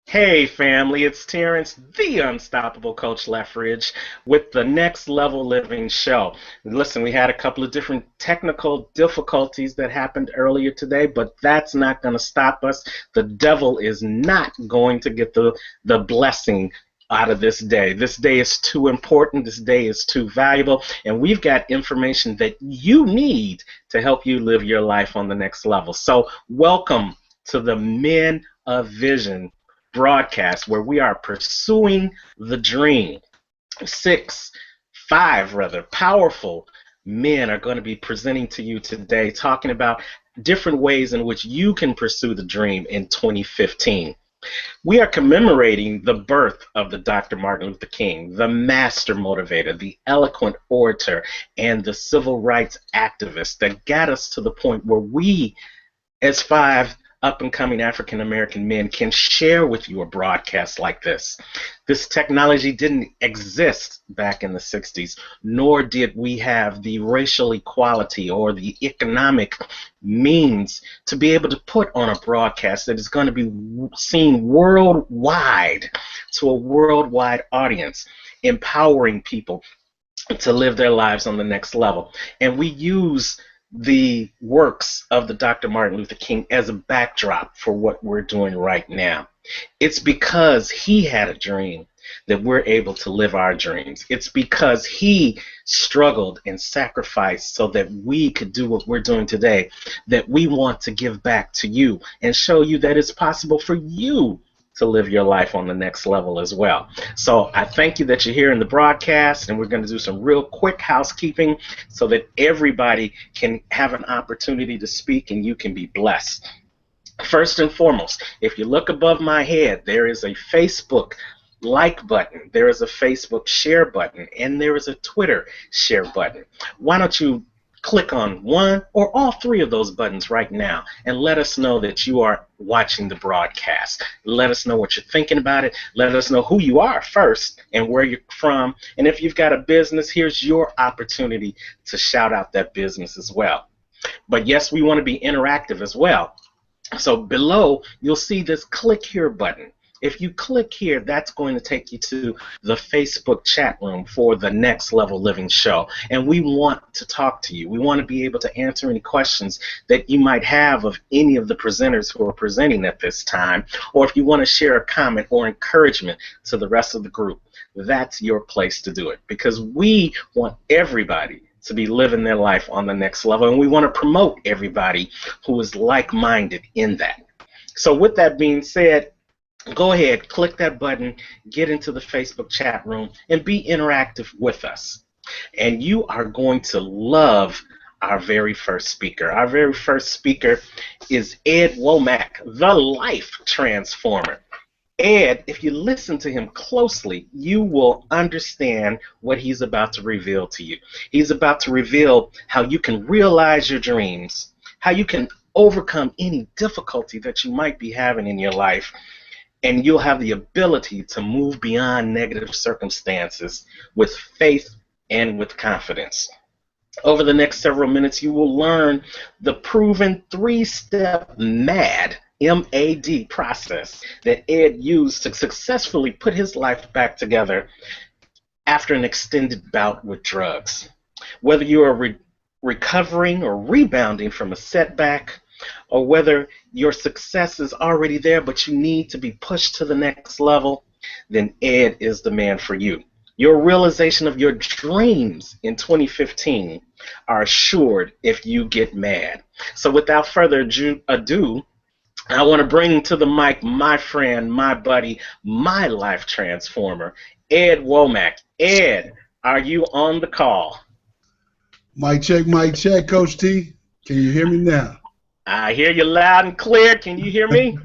Hey family, it's Terrance, the Unstoppable Coach Leffridge, with the Next Level Living show. Listen, we had a couple of different technical difficulties that happened earlier today, but that's not going to stop us. The devil is not going to get the blessing out of this day. This day is too important. This day is too valuable, and we've got information that you need to help you live your life on the next level. So welcome to the Men of Vision broadcast where we are pursuing the dream. Five rather powerful men are going to be presenting to you today, talking about different ways in which you can pursue the dream in 2015. We are commemorating the birth of the Dr. Martin Luther King, the master motivator, the eloquent orator, and the civil rights activist that got us to the point where we, as five up and coming African American men, can share with you a broadcast like this. This technology didn't exist back in the 60s, nor did we have the racial equality or the economic means to be able to put on a broadcast that is going to be seen worldwide to a worldwide audience, empowering people to live their lives on the next level. And we use the works of the Dr. Martin Luther King as a backdrop for what we're doing right now. It's because he had a dream that we're able to live our dreams. It's because he struggled and sacrificed so that we could do what we're doing today, that we want to give back to you and show you that it's possible for you to live your life on the next level as well. So I thank you that you're here in the broadcast, and we're going to do some real quick housekeeping so that everybody can have an opportunity to speak and you can be blessed. First and foremost, if you look above my head, there is a Facebook like button, there is a Facebook share button, and there is a Twitter share button. Why don't you click on one or all three of those buttons right now and let us know that you are watching the broadcast. Let us know what you're thinking about it. Let us know who you are first and where you're from. And if you've got a business, here's your opportunity to shout out that business as well. But yes, we want to be interactive as well. So below, you'll see this click here button. If you click here, that's going to take you to the Facebook chat room for the Next Level Living show. And we want to talk to you. We want to be able to answer any questions that you might have of any of the presenters who are presenting at this time. Or if you want to share a comment or encouragement to the rest of the group, that's your place to do it. Because we want everybody to be living their life on the next level. And we want to promote everybody who is like-minded in that. So with that being said, go ahead, click that button, get into the Facebook chat room, and be interactive with us. And you are going to love our very first speaker. Our very first speaker is Ed Womack, the life transformer. Ed, if you listen to him closely, you will understand what he's about to reveal to you. He's about to reveal how you can realize your dreams, how you can overcome any difficulty that you might be having in your life, and you'll have the ability to move beyond negative circumstances with faith and with confidence. Over the next several minutes, you will learn the proven three-step MAD, M-A-D process that Ed used to successfully put his life back together after an extended bout with drugs. Whether you are recovering or rebounding from a setback, or whether your success is already there but you need to be pushed to the next level, then Ed is the man for you. Your realization of your dreams in 2015 are assured if you get mad. So without further ado, I want to bring to the mic my friend, my buddy, my life transformer, Ed Womack. Ed, are you on the call? Mic check, Coach T. Can you hear me now? I hear you loud and clear. Can you hear me?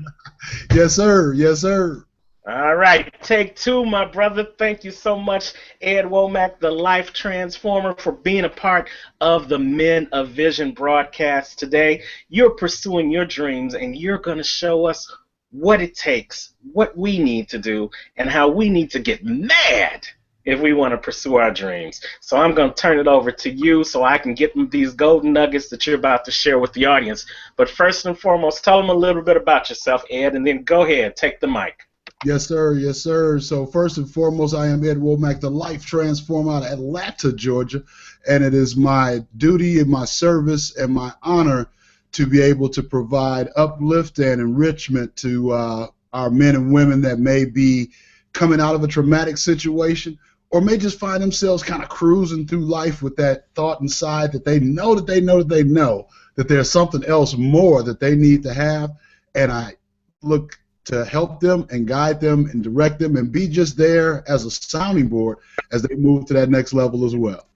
Yes, sir. Yes, sir. All right. Take two, my brother. Thank you so much, Ed Womack, the Life Transformer, for being a part of the Men of Vision broadcast today. You're pursuing your dreams, and you're going to show us what it takes, what we need to do, and how we need to get mad if we want to pursue our dreams. So I'm going to turn it over to you so I can get these golden nuggets that you're about to share with the audience. But first and foremost, tell them a little bit about yourself, Ed, and then go ahead, take the mic. Yes, sir. Yes, sir. So first and foremost, I am Ed Womack, the life transformer out of Atlanta, Georgia, and it is my duty and my service and my honor to be able to provide uplift and enrichment to our men and women that may be coming out of a traumatic situation or may just find themselves kind of cruising through life with that thought inside that they know that they know that they know that there's something else more that they need to have. And I look to help them and guide them and direct them and be just there as a sounding board as they move to that next level as well.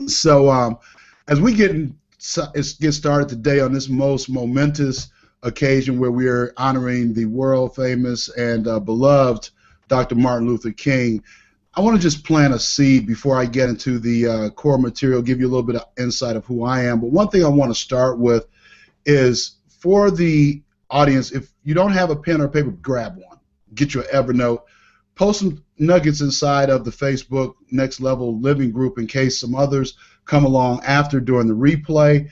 So as we get started today on this most momentous occasion where we are honoring the world famous and beloved Dr. Martin Luther King, I want to just plant a seed before I get into the core material, give you a little bit of insight of who I am. But one thing I want to start with is for the audience, if you don't have a pen or paper, grab one. Get your Evernote. Post some nuggets inside of the Facebook Next Level Living group in case some others come along after during the replay,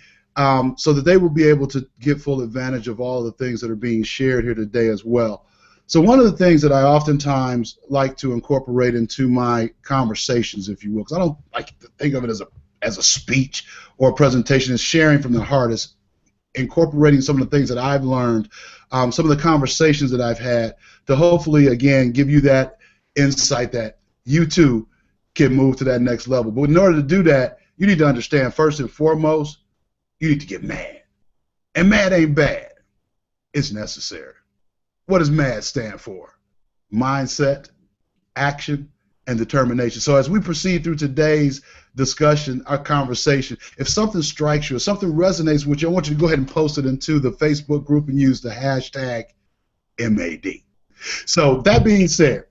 so that they will be able to get full advantage of all of the things that are being shared here today as well. So one of the things that I oftentimes like to incorporate into my conversations, if you will, because I don't like to think of it as a speech or a presentation, is sharing from the heart, is incorporating some of the things that I've learned, some of the conversations that I've had, to hopefully, again, give you that insight that you too can move to that next level. But in order to do that, you need to understand, first and foremost, you need to get mad. And mad ain't bad. It's necessary. What does MAD stand for? Mindset, action, and determination. So as we proceed through today's discussion, our conversation, if something strikes you, if something resonates with you, I want you to go ahead and post it into the Facebook group and use the hashtag MAD. So that being said,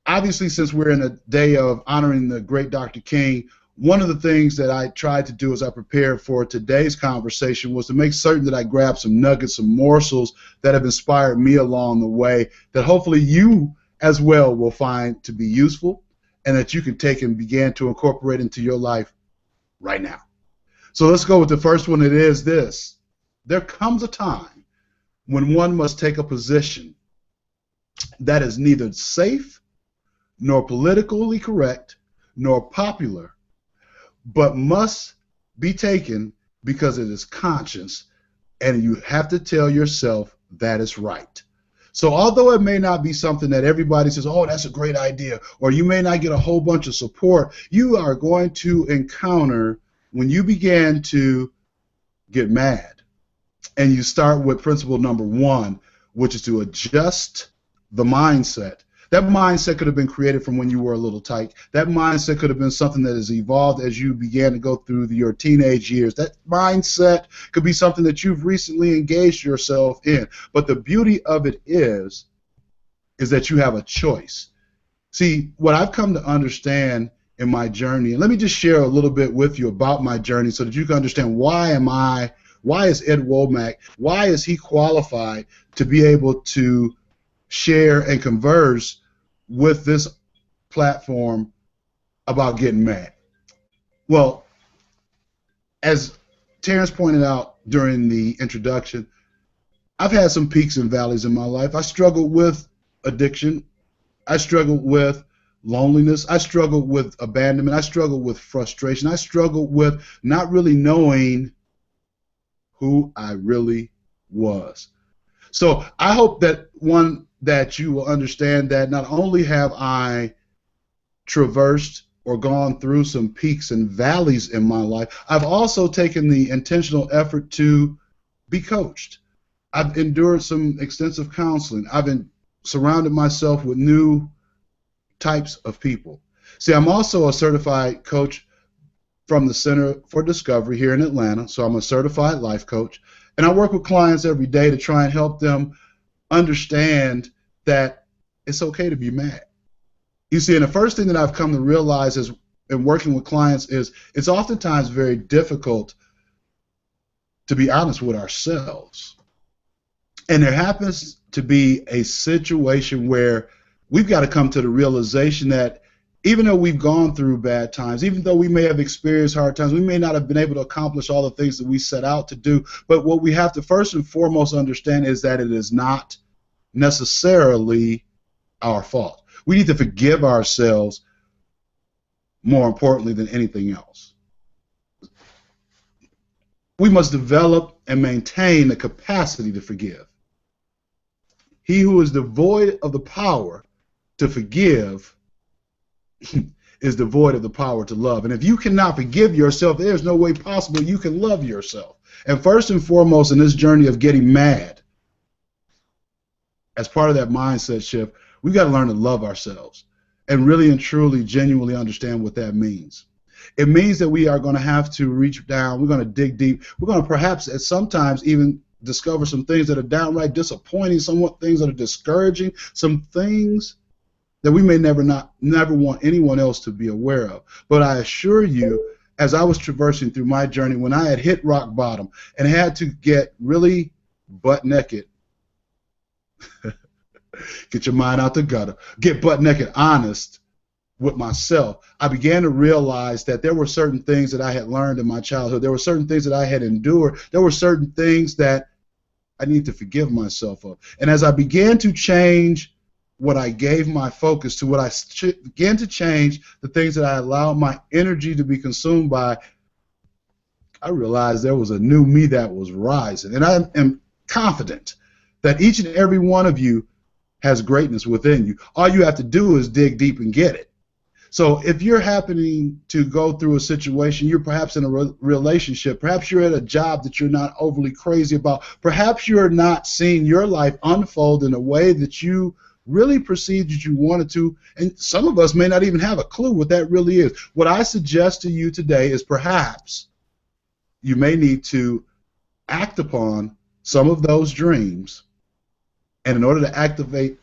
obviously since we're in a day of honoring the great Dr. King, one of the things that I tried to do as I prepared for today's conversation was to make certain that I grabbed some nuggets, some morsels that have inspired me along the way that hopefully you as well will find to be useful and that you can take and begin to incorporate into your life right now. So let's go with the first one. It is this: there comes a time when one must take a position that is neither safe nor politically correct nor popular, but must be taken because it is conscious, and you have to tell yourself that is right. So although it may not be something that everybody says, oh, that's a great idea, or you may not get a whole bunch of support, you are going to encounter when you begin to get mad. And you start with principle number one, which is to adjust the mindset. That mindset could have been created from when you were a little tyke. That mindset could have been something that has evolved as you began to go through your teenage years. That mindset could be something that you've recently engaged yourself in. But the beauty of it is that you have a choice. See, what I've come to understand in my journey, and let me just share a little bit with you about my journey so that you can understand why is Ed Womack, why is he qualified to be able to share and converse with this platform about getting mad. Well, as Terrance pointed out during the introduction, I've had some peaks and valleys in my life. I struggled with addiction. I struggled with loneliness. I struggled with abandonment. I struggled with frustration. I struggled with not really knowing who I really was. So I hope that you will understand that not only have I traversed or gone through some peaks and valleys in my life, I've also taken the intentional effort to be coached. I've endured some extensive counseling. I've surrounded myself with new types of people. See, I'm also a certified coach from the Center for Discovery here in Atlanta, so I'm a certified life coach, and I work with clients every day to try and help them understand that it's okay to be mad. You see, and the first thing that I've come to realize is in working with clients is it's oftentimes very difficult to be honest with ourselves. And there happens to be a situation where we've got to come to the realization that even though we've gone through bad times, even though we may have experienced hard times, we may not have been able to accomplish all the things that we set out to do, but what we have to first and foremost understand is that it is not necessarily our fault. We need to forgive ourselves more importantly than anything else. We must develop and maintain the capacity to forgive. He who is devoid of the power to forgive is devoid of the power to love. And if you cannot forgive yourself, there's no way possible you can love yourself. And first and foremost, in this journey of getting mad, as part of that mindset shift, we've got to learn to love ourselves and really and truly genuinely understand what that means. It means that we are going to have to reach down. We're going to dig deep. We're going to perhaps at sometimes even discover some things that are downright disappointing, somewhat things that are discouraging, some things that we may never want anyone else to be aware of. But I assure you, as I was traversing through my journey, when I had hit rock bottom and had to get really butt naked, get your mind out the gutter, get butt naked honest with myself, I began to realize that there were certain things that I had learned in my childhood. There were certain things that I had endured. There were certain things that I need to forgive myself of. And as I began to change what I gave my focus to, what I began to change the things that I allowed my energy to be consumed by, I realized there was a new me that was rising. And I am confident that each and every one of you has greatness within you. All you have to do is dig deep and get it. So if you're happening to go through a situation, you're perhaps in a relationship, perhaps you're at a job that you're not overly crazy about, perhaps you're not seeing your life unfold in a way that you really perceived that you wanted to, and some of us may not even have a clue what that really is. What I suggest to you today is perhaps you may need to act upon some of those dreams, and in order to activate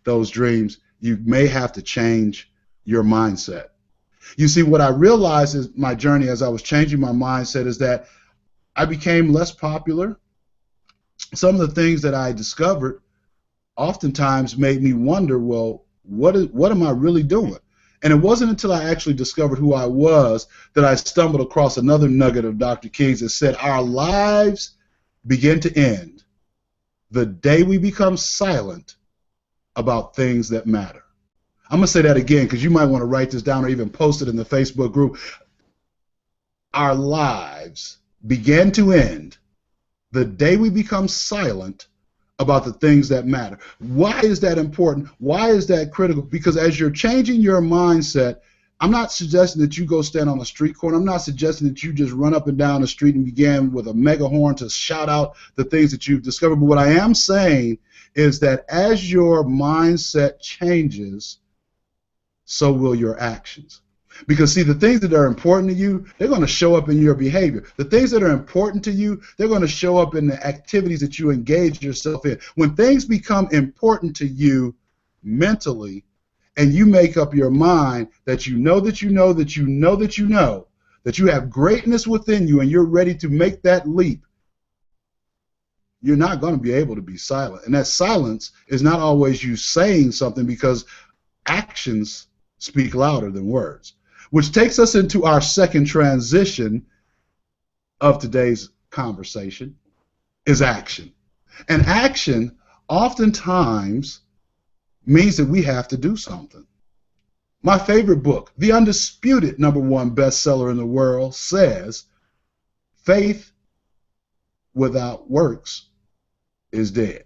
those dreams, you may have to change your mindset. You see, what I realized is my journey as I was changing my mindset is that I became less popular. Some of the things that I discovered oftentimes made me wonder, well, what am I really doing? And it wasn't until I actually discovered who I was that I stumbled across another nugget of Dr. King's that said our lives begin to end the day we become silent about things that matter. I'm going to say that again because you might want to write this down or even post it in the Facebook group. Our lives begin to end the day we become silent about the things that matter. Why is that important? Why is that critical? Because as you're changing your mindset, I'm not suggesting that you go stand on a street corner. I'm not suggesting that you just run up and down the street and begin with a megaphone to shout out the things that you've discovered. But what I am saying is that as your mindset changes, so will your actions. Because, see, the things that are important to you, they're going to show up in your behavior. The things that are important to you, they're going to show up in the activities that you engage yourself in. When things become important to you mentally, and you make up your mind that you know that you know that you know that you know that you have greatness within you and you're ready to make that leap, you're not going to be able to be silent. And that silence is not always you saying something, because actions speak louder than words. Which takes us into our second transition of today's conversation, is action. And action oftentimes means that we have to do something. My favorite book, the undisputed #1 bestseller in the world, says, faith without works is dead.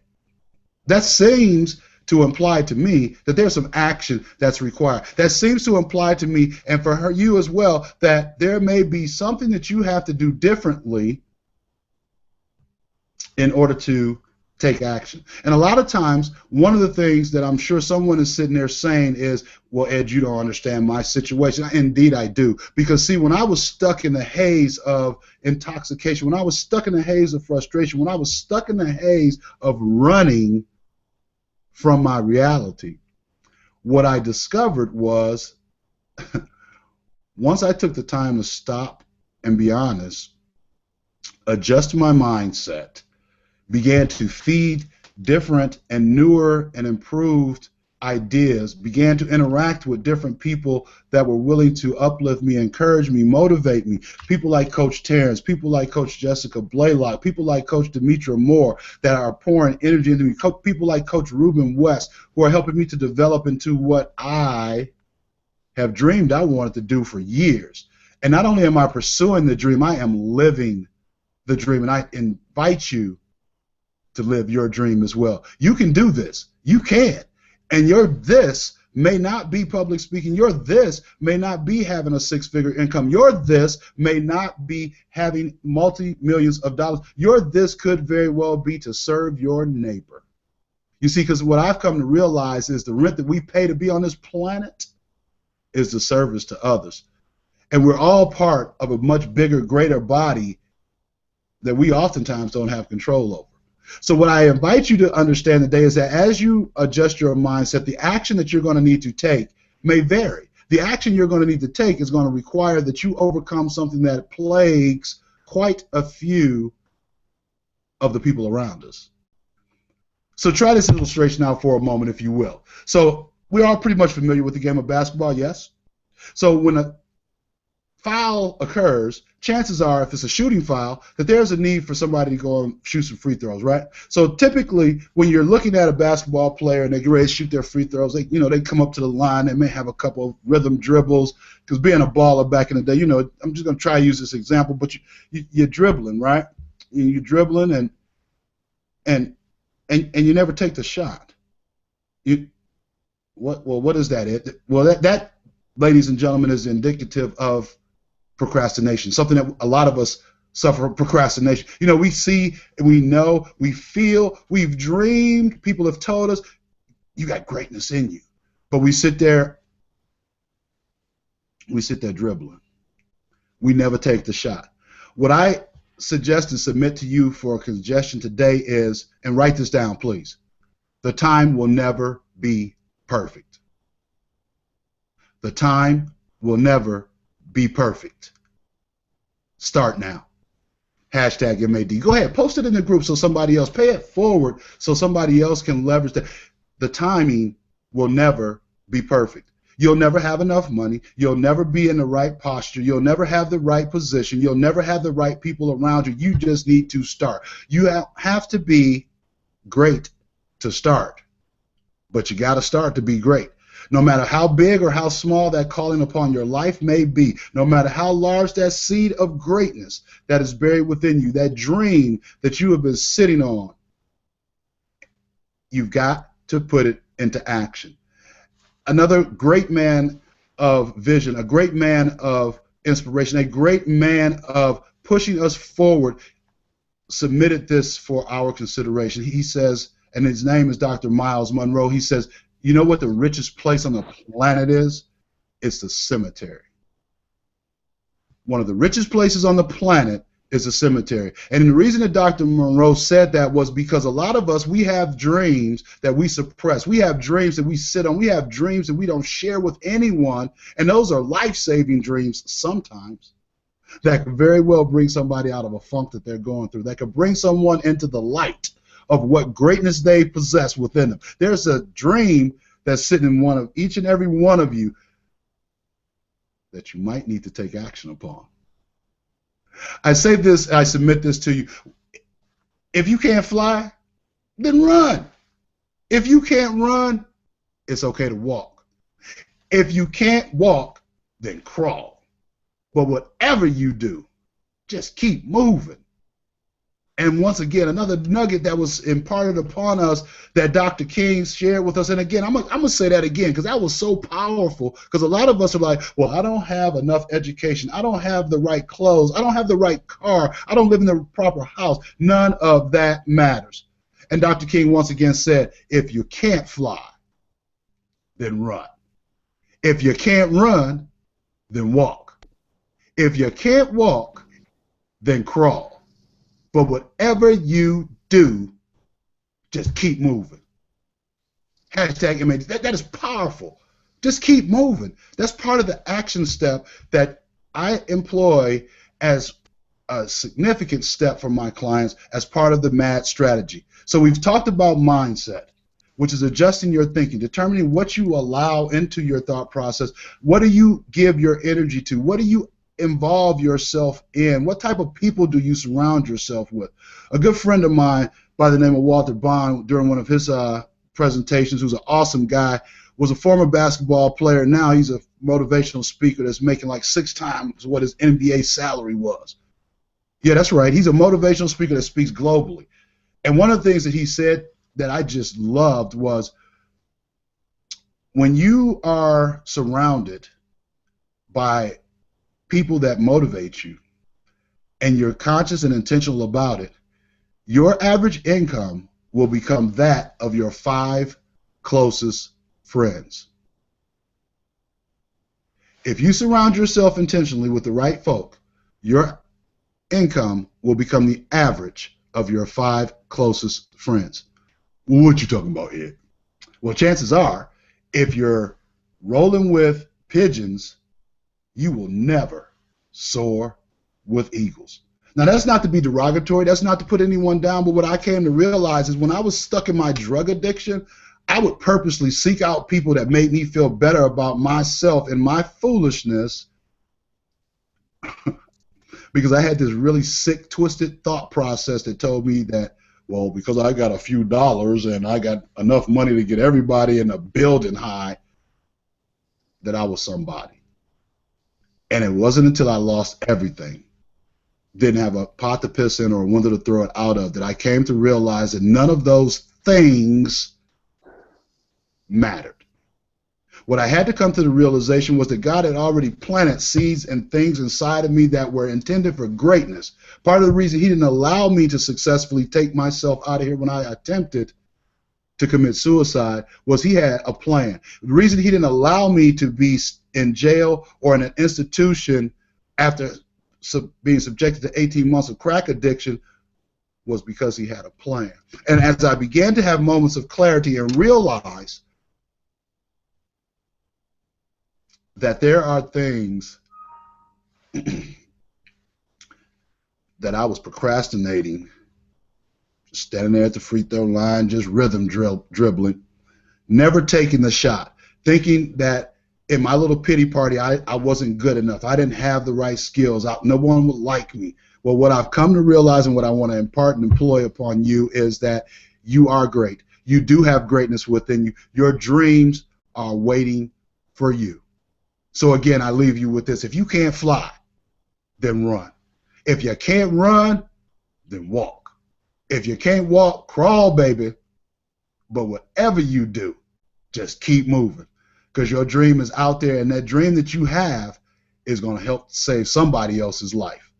That seems to imply to me that there's some action that's required. That seems to imply to me, and for you as well, that there may be something that you have to do differently in order to take action. And a lot of times, one of the things that I'm sure someone is sitting there saying is, well, Ed, you don't understand my situation. Indeed, I do. Because, see, when I was stuck in the haze of intoxication, when I was stuck in the haze of frustration, when I was stuck in the haze of running from my reality, what I discovered was once I took the time to stop and be honest, adjust my mindset, began to feed different and newer and improved ideas, began to interact with different people that were willing to uplift me, encourage me, motivate me. People like Coach Terrance, people like Coach Jessica Blaylock, people like Coach Demetra Moore that are pouring energy into me, people like Coach Ruben West who are helping me to develop into what I have dreamed I wanted to do for years. And not only am I pursuing the dream, I am living the dream. And I invite you to live your dream as well. You can do this. You can. And your this may not be public speaking. Your this may not be having a six-figure income. Your this may not be having multi-millions of dollars. Your this could very well be to serve your neighbor. You see, because what I've come to realize is the rent that we pay to be on this planet is the service to others. And we're all part of a much bigger, greater body that we oftentimes don't have control over. So what I invite you to understand today is that as you adjust your mindset, the action that you're going to need to take may vary. The action you're going to need to take is going to require that you overcome something that plagues quite a few of the people around us. So try this illustration out for a moment, if you will. So we're all pretty much familiar with the game of basketball, yes? So when a foul occurs, chances are, if it's a shooting foul, that there's a need for somebody to go and shoot some free throws, right? So typically, when you're looking at a basketball player and they get ready to shoot their free throws, they come up to the line. They may have a couple of rhythm dribbles, because being a baller back in the day, I'm just going to try to use this example, but you're dribbling, right? You're dribbling and you never take the shot. What is that? Well, that, ladies and gentlemen, is indicative of procrastination, something that a lot of us suffer procrastination. We see, we know, we feel, we've dreamed, people have told us, you got greatness in you. But we sit there dribbling. We never take the shot. What I suggest and submit to you for a suggestion today is, and write this down, please, the time will never be perfect. The time will never be perfect. Start now. Hashtag MAD. Go ahead, post it in the group so somebody else, pay it forward so somebody else can leverage that. The timing will never be perfect. You'll never have enough money. You'll never be in the right posture. You'll never have the right position. You'll never have the right people around you. You just need to start. You have to be great to start, but you got to start to be great. No matter how big or how small that calling upon your life may be, no matter how large that seed of greatness that is buried within you, that dream that you have been sitting on, you've got to put it into action. Another great man of vision, a great man of inspiration, a great man of pushing us forward, submitted this for our consideration. He says, and his name is Dr. Miles Monroe, he says, you know what the richest place on the planet is? It's the cemetery. One of the richest places on the planet is a cemetery. And the reason that Dr. Monroe said that was because a lot of us, we have dreams that we suppress. We have dreams that we sit on. We have dreams that we don't share with anyone. And those are life-saving dreams sometimes that could very well bring somebody out of a funk that they're going through, that could bring someone into the light of what greatness they possess within them. There's a dream that's sitting in one of each and every one of you that you might need to take action upon. I say this, I submit this to you. If you can't fly, then run. If you can't run, it's okay to walk. If you can't walk, then crawl. But whatever you do, just keep moving. And once again, another nugget that was imparted upon us that Dr. King shared with us. And again, I'm going to say that again because that was so powerful, because a lot of us are like, well, I don't have enough education. I don't have the right clothes. I don't have the right car. I don't live in the proper house. None of that matters. And Dr. King once again said, if you can't fly, then run. If you can't run, then walk. If you can't walk, then crawl. But whatever you do, just keep moving. Hashtag MAD. That is powerful. Just keep moving. That's part of the action step that I employ as a significant step for my clients as part of the MAD strategy. So we've talked about mindset. which is adjusting your thinking, determining what you allow into your thought process. What do you give your energy to? What do you involve yourself in? What type of people do you surround yourself with? A good friend of mine by the name of Walter Bond, during one of his presentations, who's an awesome guy, was a former basketball player. Now he's a motivational speaker that's making like 6 times what his NBA salary was. Yeah, that's right. He's a motivational speaker that speaks globally. And one of the things that he said that I just loved was, when you are surrounded by people that motivate you and you're conscious and intentional about it, your average income will become that of your 5 closest friends. If you surround yourself intentionally with the right folk, your income will become the average of your 5 closest friends. What you talking about, Ed? Well, chances are, if you're rolling with pigeons, you will never soar with eagles. Now, that's not to be derogatory. That's not to put anyone down. But what I came to realize is, when I was stuck in my drug addiction, I would purposely seek out people that made me feel better about myself and my foolishness, because I had this really sick, twisted thought process that told me that, well, because I got a few dollars and I got enough money to get everybody in a building high, that I was somebody. And it wasn't until I lost everything, didn't have a pot to piss in or a window to throw it out of, that I came to realize that none of those things mattered. What I had to come to the realization was that God had already planted seeds and things inside of me that were intended for greatness. Part of the reason he didn't allow me to successfully take myself out of here when I attempted to commit suicide was he had a plan. The reason he didn't allow me to be in jail or in an institution after being subjected to 18 months of crack addiction was because he had a plan. And as I began to have moments of clarity and realize that there are things that I was procrastinating, just standing there at the free throw line, just rhythm dribbling, never taking the shot, thinking that in my little pity party I wasn't good enough. I didn't have the right skills. No one would like me. Well, what I've come to realize and what I want to impart and employ upon you is that you are great. You do have greatness within you. Your dreams are waiting for you. So again, I leave you with this. If you can't fly, then run. If you can't run, then walk. If you can't walk, crawl, baby. But whatever you do, just keep moving, because your dream is out there, and that dream that you have is going to help save somebody else's life.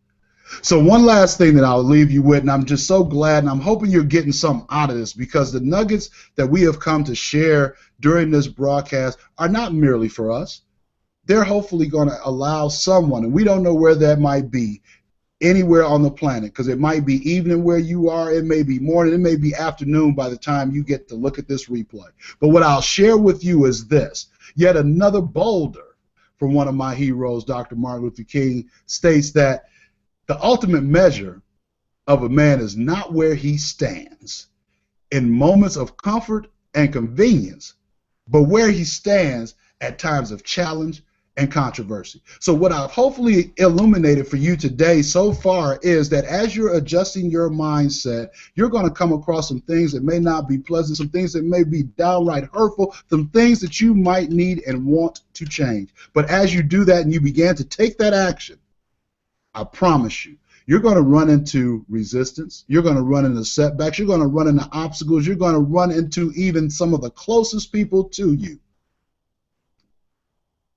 So one last thing that I'll leave you with, and I'm just so glad, and I'm hoping you're getting something out of this, because the nuggets that we have come to share during this broadcast are not merely for us. They're hopefully going to allow someone, and we don't know where that might be, anywhere on the planet, because it might be evening where you are, it may be morning, it may be afternoon by the time you get to look at this replay. But what I'll share with you is this. Yet another boulder from one of my heroes, Dr. Martin Luther King, states that the ultimate measure of a man is not where he stands in moments of comfort and convenience, but where he stands at times of challenge and controversy. So what I've hopefully illuminated for you today so far is that as you're adjusting your mindset, you're going to come across some things that may not be pleasant, some things that may be downright hurtful, some things that you might need and want to change. But as you do that and you begin to take that action, I promise you, you're going to run into resistance, you're going to run into setbacks, you're going to run into obstacles, you're going to run into even some of the closest people to you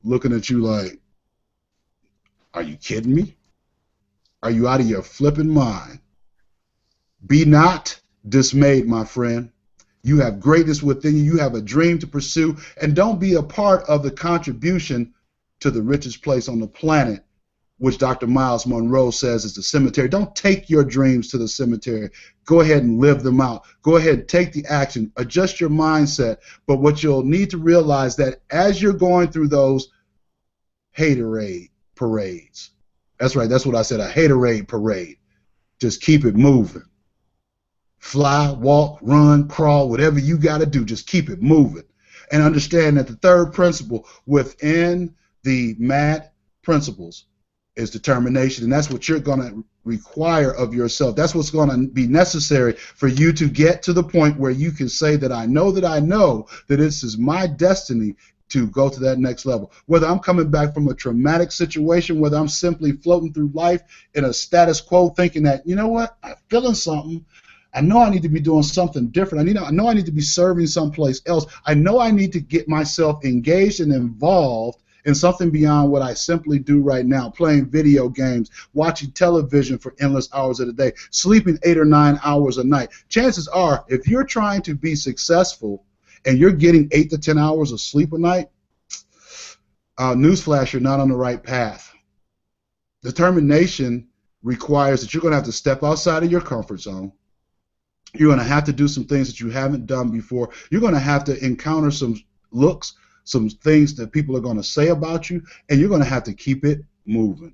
looking at you like, are you kidding me? Are you out of your flipping mind? Be not dismayed, my friend. You have greatness within you. You have a dream to pursue, and don't be a part of the contribution to the richest place on the planet, which Dr. Miles Monroe says is the cemetery. Don't take your dreams to the cemetery. Go ahead and live them out. Go ahead and take the action. Adjust your mindset. But what you'll need to realize that as you're going through those haterade parades, that's right, that's what I said, a haterade parade, just keep it moving. Fly, walk, run, crawl, whatever you got to do, just keep it moving. And understand that the third principle within the MAD principles is determination, and that's what you're going to require of yourself. That's what's going to be necessary for you to get to the point where you can say that I know that this is my destiny to go to that next level. Whether I'm coming back from a traumatic situation, whether I'm simply floating through life in a status quo thinking that, you know what, I'm feeling something. I know I need to be doing something different. I know I need to be serving someplace else. I know I need to get myself engaged and involved in something beyond what I simply do right now, playing video games, watching television for endless hours of the day, sleeping 8 or 9 hours a night. Chances are, if you're trying to be successful and you're getting 8 to 10 hours of sleep a night, newsflash, you're not on the right path. Determination requires that you're going to have to step outside of your comfort zone. You're going to have to do some things that you haven't done before. You're going to have to encounter some looks, some things that people are going to say about you, and you're going to have to keep it moving.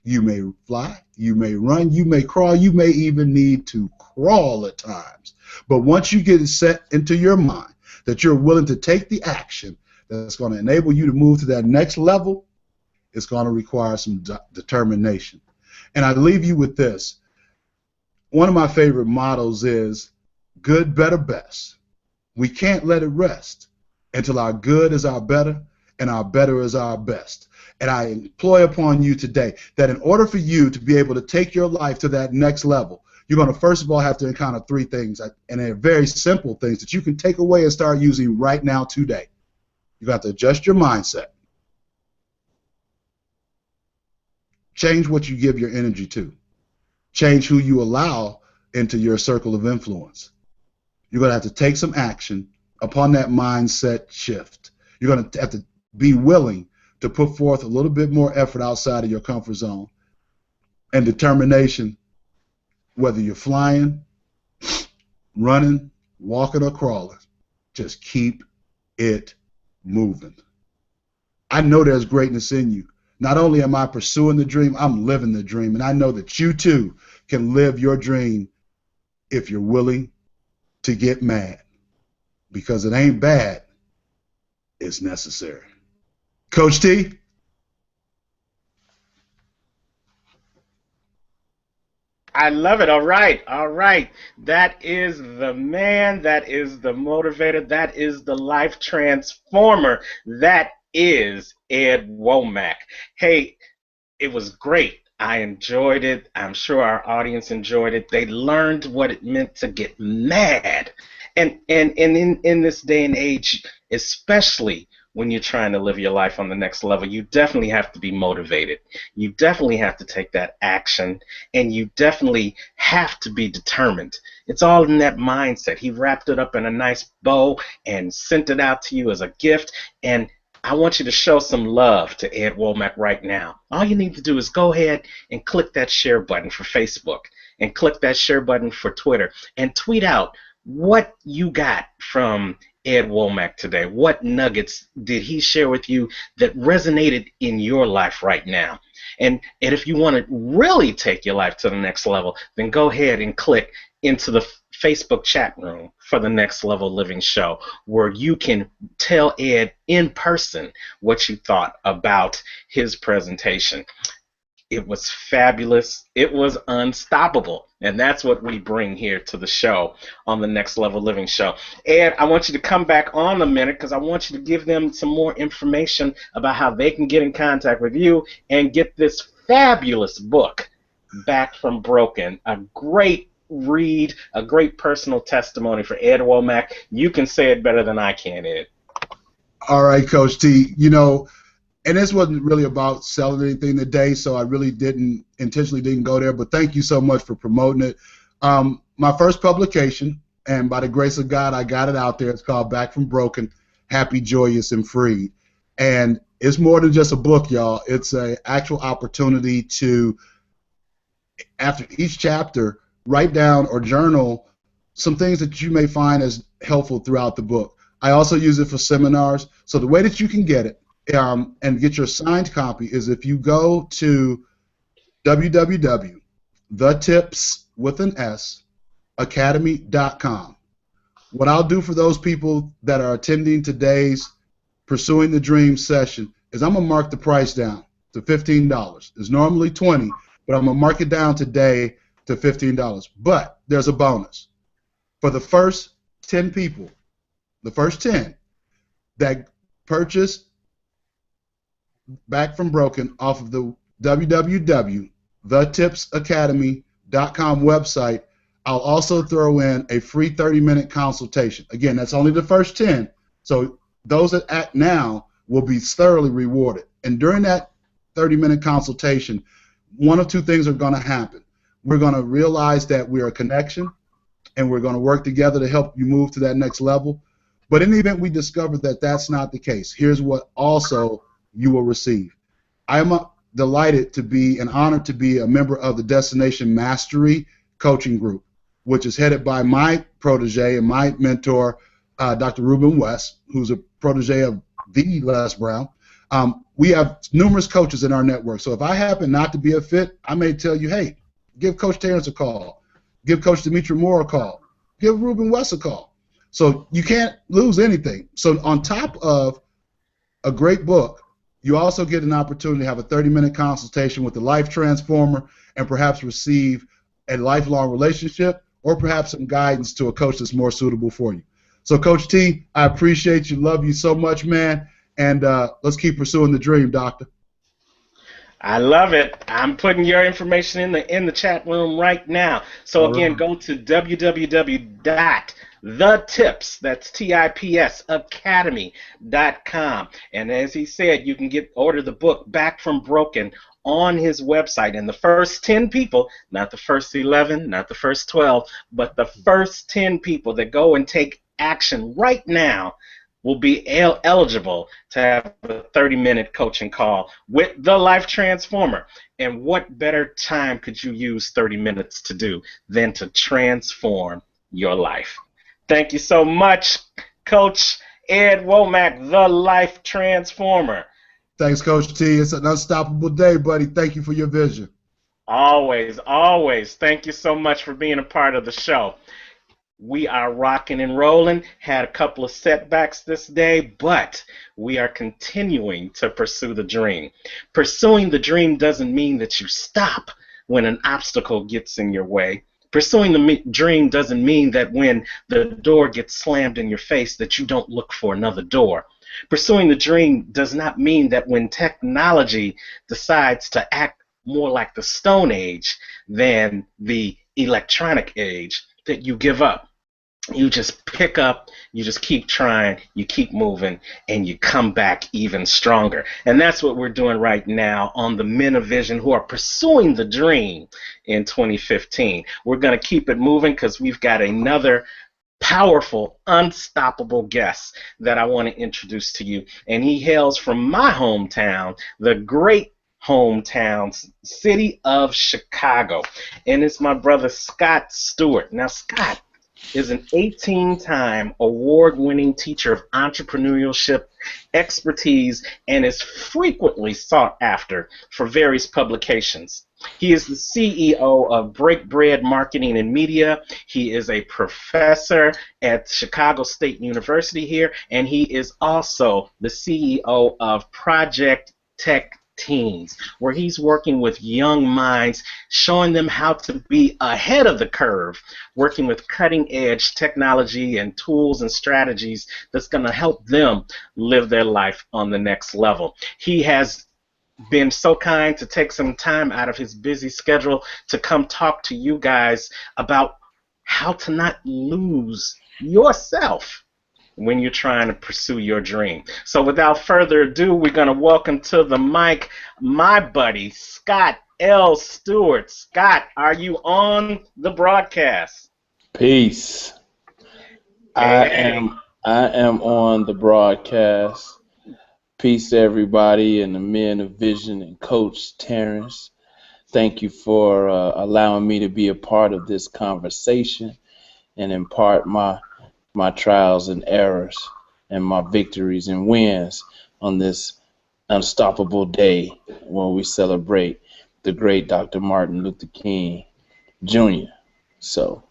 You may fly, you may run, you may crawl, you may even need to crawl at times. But once you get it set into your mind that you're willing to take the action that's going to enable you to move to that next level, it's going to require some determination. And I leave you with this. One of my favorite mottos is good, better, best. We can't let it rest until our good is our better and our better is our best. And I employ upon you today that in order for you to be able to take your life to that next level, you're going to first of all have to encounter 3 things, and they're very simple things that you can take away and start using right now today. You got to adjust your mindset. Change what you give your energy to. Change who you allow into your circle of influence. You're going to have to take some action upon that mindset shift. You're going to have to be willing to put forth a little bit more effort outside of your comfort zone and determination, whether you're flying, running, walking, or crawling. Just keep it moving. I know there's greatness in you. Not only am I pursuing the dream, I'm living the dream, and I know that you too can live your dream if you're willing to get mad, because it ain't bad, it's necessary. Coach T? I love it. All right. All right. That is the man. That is the motivator. That is the life transformer. That is Ed Womack. Hey, it was great. I enjoyed it. I'm sure our audience enjoyed it. They learned what it meant to get mad. And in this day and age, especially when you're trying to live your life on the next level, you definitely have to be motivated. You definitely have to take that action, and you definitely have to be determined. It's all in that mindset. He wrapped it up in a nice bow and sent it out to you as a gift, and I want you to show some love to Ed Womack right now. All you need to do is go ahead and click that share button for Facebook and click that share button for Twitter and tweet out what you got from Ed Womack today. What nuggets did he share with you that resonated in your life right now? And if you want to really take your life to the next level, then go ahead and click into the Facebook chat room for the Next Level Living show, where you can tell Ed in person what you thought about his presentation. It was fabulous. It was unstoppable. And that's what we bring here to the show on the Next Level Living show. Ed, I want you to come back on a minute because I want you to give them some more information about how they can get in contact with you and get this fabulous book, Back from Broken. A great read, a great personal testimony for Ed Womack. You can say it better than I can, Ed. All right, Coach T. You know, and this wasn't really about selling anything today, so I really intentionally didn't go there, but thank you so much for promoting it. My first publication, and by the grace of God, I got it out there. It's called Back from Broken, Happy, Joyous, and Free. And it's more than just a book, y'all. It's an actual opportunity to, after each chapter, write down or journal some things that you may find as helpful throughout the book. I also use it for seminars. So the way that you can get it and get your signed copy is if you go to www.thetips thetipsacademy.com. What I'll do for those people that are attending today's Pursuing the Dream session is I'm going to mark the price down to $15. It's normally $20, but I'm going to mark it down today to $15. But there's a bonus. For the first 10 people, the first 10 that purchase Back from Broken off of the www.thetipsacademy.com website, I'll also throw in a free 30-minute consultation. Again, that's only the first 10, so those that act now will be thoroughly rewarded. And during that 30-minute consultation, one of two things are going to happen. We're going to realize that we're a connection, and we're going to work together to help you move to that next level. But in the event we discover that that's not the case, here's what also you will receive. I am delighted to be and honored to be a member of the Destination Mastery coaching group, which is headed by my protege and my mentor, Dr. Ruben West, who's a protege of the Les Brown. We have numerous coaches in our network, so if I happen not to be a fit, I may tell you, hey, give Coach Terrance a call, give Coach Demetri Moore a call, give Ruben West a call. So you can't lose anything. So on top of a great book, you also get an opportunity to have a 30-minute consultation with the Life Transformer and perhaps receive a lifelong relationship or perhaps some guidance to a coach that's more suitable for you. So, Coach T, I appreciate you. Love you so much, man. And let's keep pursuing the dream, Doctor. I love it. I'm putting your information in the chat room right now. So again, go to www.thetips, that's TIPS, academy.com. And as he said, you can order the book Back from Broken on his website. And the first 10 people, not the first 11, not the first 12, but the first 10 people that go and take action right now will be eligible to have a 30-minute coaching call with the Life Transformer. And what better time could you use 30 minutes to do than to transform your life? Thank you so much, Coach Ed Womack, the Life Transformer. Thanks, Coach T. It's an unstoppable day, buddy. Thank you for your vision. Always, always. Thank you so much for being a part of the show. We are rocking and rolling. Had a couple of setbacks this day, but we are continuing to pursue the dream. Pursuing the dream doesn't mean that you stop when an obstacle gets in your way. Pursuing the dream doesn't mean that when the door gets slammed in your face that you don't look for another door. Pursuing the dream does not mean that when technology decides to act more like the Stone Age than the electronic age, that you give up. You just pick up, you just keep trying, you keep moving, and you come back even stronger. And that's what we're doing right now on the Men of Vision who are pursuing the dream in 2015. We're going to keep it moving because we've got another powerful, unstoppable guest that I want to introduce to you. And he hails from my hometown, the great hometown city of Chicago. And it's my brother Scott Stewart. Now, Scott is an 18-time award-winning teacher of entrepreneurship expertise and is frequently sought after for various publications. He is the CEO of Break Bread Marketing and Media. He is a professor at Chicago State University here, and he is also the CEO of Project Tech Teens, where he's working with young minds, showing them how to be ahead of the curve, working with cutting-edge technology and tools and strategies that's going to help them live their life on the next level. He has been so kind to take some time out of his busy schedule to come talk to you guys about how to not lose yourself when you're trying to pursue your dream. So without further ado, we're going to welcome to the mic my buddy, Scott L. Stewart. Scott, are you on the broadcast? Peace. Hey. I am on the broadcast. Peace to everybody and the Men of Vision and Coach Terrance. Thank you for allowing me to be a part of this conversation and impart my trials and errors and my victories and wins on this unstoppable day when we celebrate the great Dr. Martin Luther King Jr. So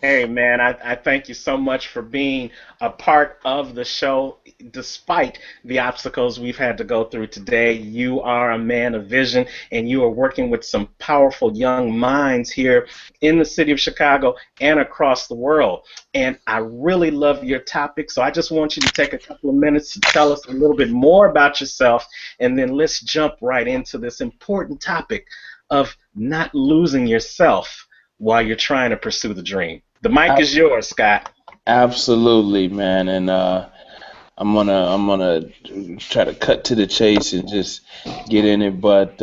Hey man, I thank you so much for being a part of the show despite the obstacles we've had to go through today. You are a man of vision and you are working with some powerful young minds here in the city of Chicago and across the world. And I really love your topic, so I just want you to take a couple of minutes to tell us a little bit more about yourself, and then let's jump right into this important topic of not losing yourself while you're trying to pursue the dream. The mic Ab- is yours, Scott. Absolutely, man. And I'm gonna try to cut to the chase and just get in it. But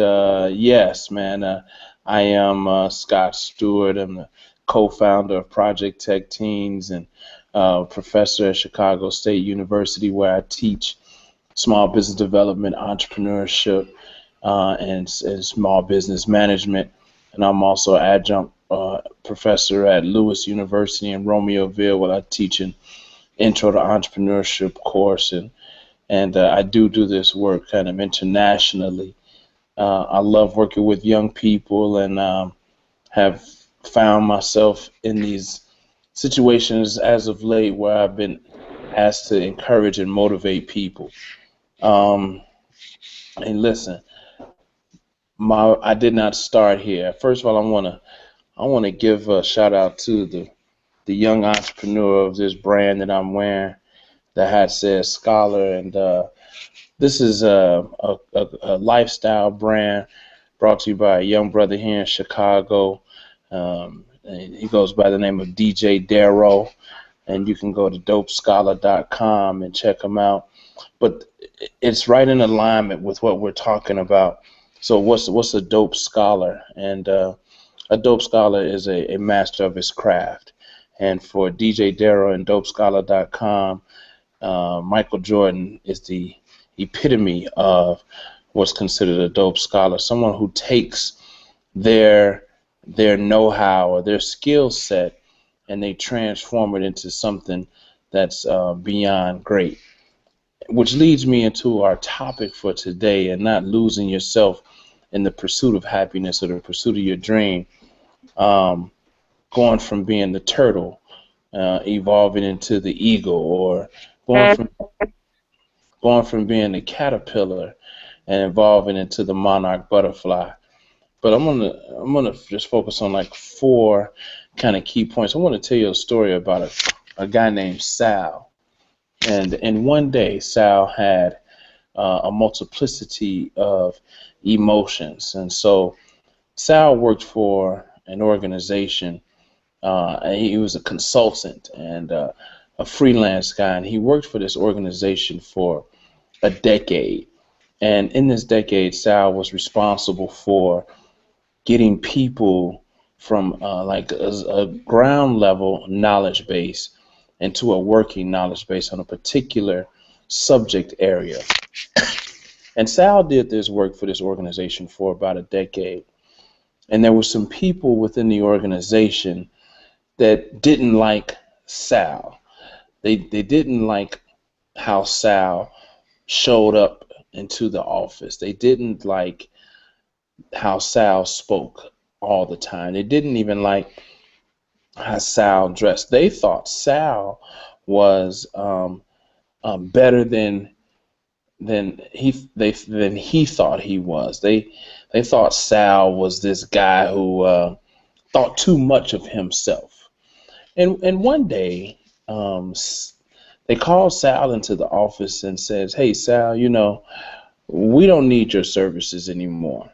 yes, man, I am Scott Stewart. I'm the co-founder of Project Tech Teens and professor at Chicago State University, where I teach small business development, entrepreneurship, and small business management. And I'm also adjunct professor at Lewis University in Romeoville, where I teach an intro to entrepreneurship course, and I do this work kind of internationally. I love working with young people, and have found myself in these situations as of late where I've been asked to encourage and motivate people. Um, and listen, I did not start here. First of all, I wanna give a shout out to the young entrepreneur of this brand that I'm wearing. The hat says Scholar, and this is a lifestyle brand brought to you by a young brother here in Chicago. And he goes by the name of DJ Darrow, and you can go to dopescholar.com and check him out. But it's right in alignment with what we're talking about. So what's a dope scholar? And a dope scholar is a master of his craft. And for DJ Darrow and dopescholar.com, Michael Jordan is the epitome of what's considered a dope scholar, someone who takes their know-how or their skill set and they transform it into something that's beyond great. Which leads me into our topic for today, and not losing yourself in the pursuit of happiness or the pursuit of your dream. Um, Going from being the turtle, evolving into the eagle, or going from being the caterpillar and evolving into the monarch butterfly. But I'm gonna just focus on like four kind of key points. I want to tell you a story about a guy named Sal. And one day Sal had a multiplicity of emotions, and so Sal worked for an organization. And he was a consultant and a freelance guy, and he worked for this organization for a decade. And in this decade, Sal was responsible for getting people from like a ground level knowledge base into a working knowledge base on a particular subject area. And Sal did this work for this organization for about a decade. And there were some people within the organization that didn't like Sal. They didn't like how Sal showed up into the office. They didn't like how Sal spoke all the time. They didn't even like how Sal dressed. They thought Sal was better than he thought he was. They thought Sal was this guy who thought too much of himself. And one day, they called Sal into the office and says, "Hey, Sal, we don't need your services anymore."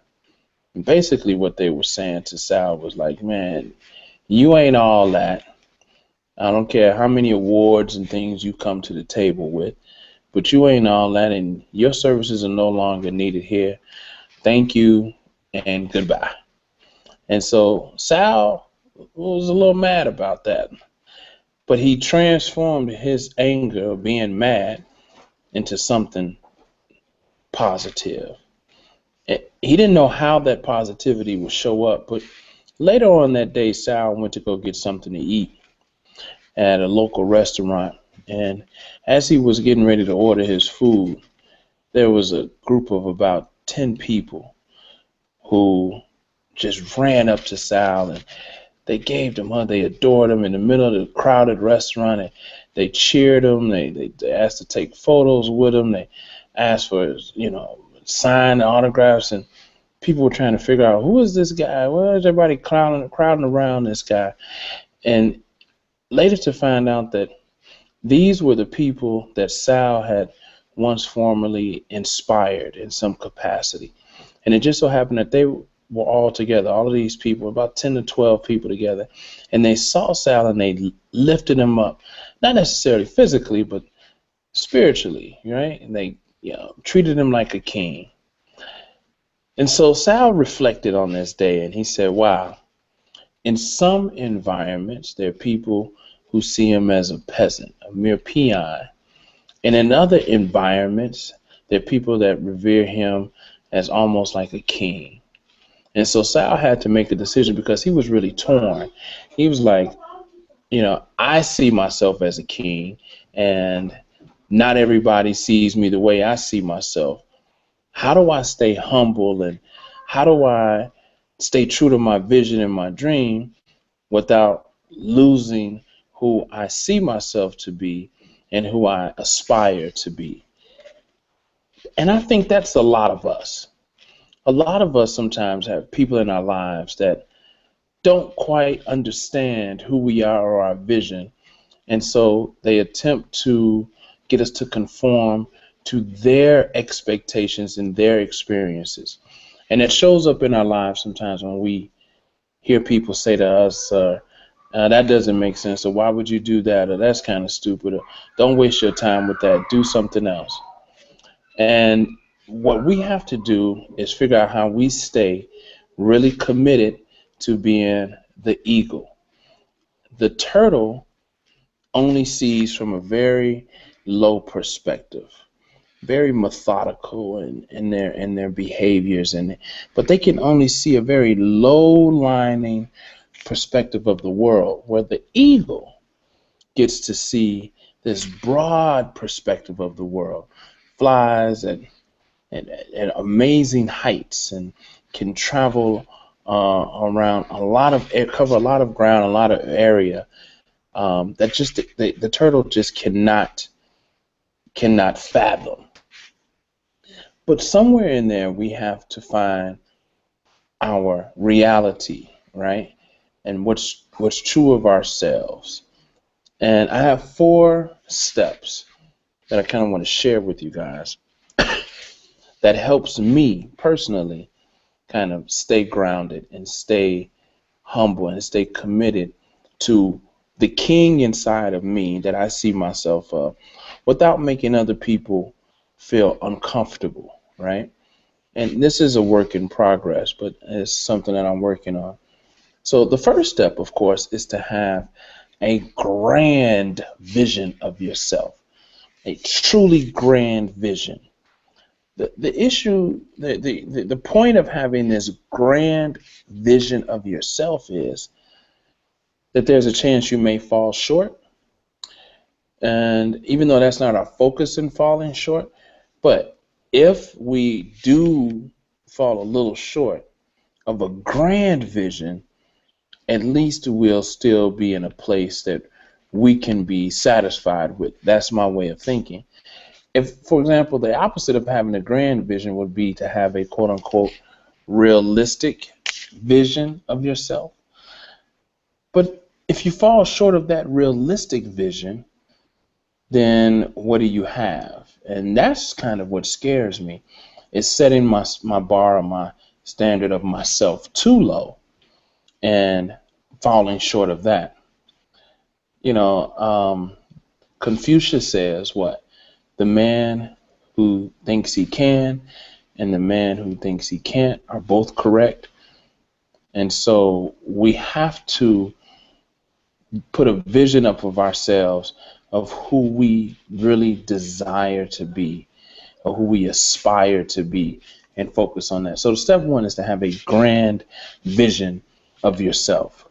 And basically, what they were saying to Sal was like, "Man, you ain't all that. I don't care how many awards and things you come to the table with, but you ain't all that, and your services are no longer needed here. Thank you and goodbye." And so Sal was a little mad about that, but he transformed his anger of being mad into something positive. He didn't know how that positivity would show up, but later on that day, Sal went to go get something to eat at a local restaurant. And as he was getting ready to order his food, there was a group of about 10 people who just ran up to Sal, and They gave them hug. They adored him in the middle of the crowded restaurant. They cheered him. They asked to take photos with him. They asked for, signed autographs. And people were trying to figure out, who is this guy? Why is everybody crowding around this guy? And later to find out that these were the people that Sal had once formerly inspired in some capacity. And it just so happened that they were all together, all of these people, about 10 to 12 people together. And they saw Sal and they lifted him up, not necessarily physically, but spiritually, right? And they treated him like a king. And so Sal reflected on this day and he said, wow, in some environments, there are people who see him as a peasant, a mere peon. And in other environments, there are people that revere him as almost like a king. And so Sal had to make a decision because he was really torn. He was like, I see myself as a king, and not everybody sees me the way I see myself. How do I stay humble, and how do I stay true to my vision and my dream without losing who I see myself to be and who I aspire to be? And I think that's a lot of us. A lot of us sometimes have people in our lives that don't quite understand who we are or our vision. And so they attempt to get us to conform to their expectations and their experiences. And it shows up in our lives sometimes when we hear people say to us, that doesn't make sense, or why would you do that, or that's kind of stupid, or don't waste your time with that, do something else. And what we have to do is figure out how we stay really committed to being the eagle. The turtle only sees from a very low perspective, very methodical in their behaviors, but they can only see a very low lining perspective of the world, where the eagle gets to see this broad perspective of the world, flies at amazing heights and can travel around cover a lot of ground, a lot of area that just the turtle just cannot fathom. But somewhere in there, we have to find our reality, right? And what's true of ourselves. And I have 4 steps that I kind of want to share with you guys that helps me personally kind of stay grounded and stay humble and stay committed to the king inside of me that I see myself of, without making other people feel uncomfortable, right? And this is a work in progress, but it's something that I'm working on. So the first step, of course, is to have a grand vision of yourself, a truly grand vision. The point of having this grand vision of yourself is that there's a chance you may fall short. And even though that's not our focus in falling short, but if we do fall a little short of a grand vision, at least we'll still be in a place that we can be satisfied with. That's my way of thinking. If, for example, the opposite of having a grand vision would be to have a quote unquote realistic vision of yourself. But if you fall short of that realistic vision, then what do you have? And that's kind of what scares me, is setting my bar or my standard of myself too low and falling short of that. Confucius says what? The man who thinks he can and the man who thinks he can't are both correct. And so we have to put a vision up of ourselves of who we really desire to be or who we aspire to be and focus on that. So step 1 is to have a grand vision of yourself.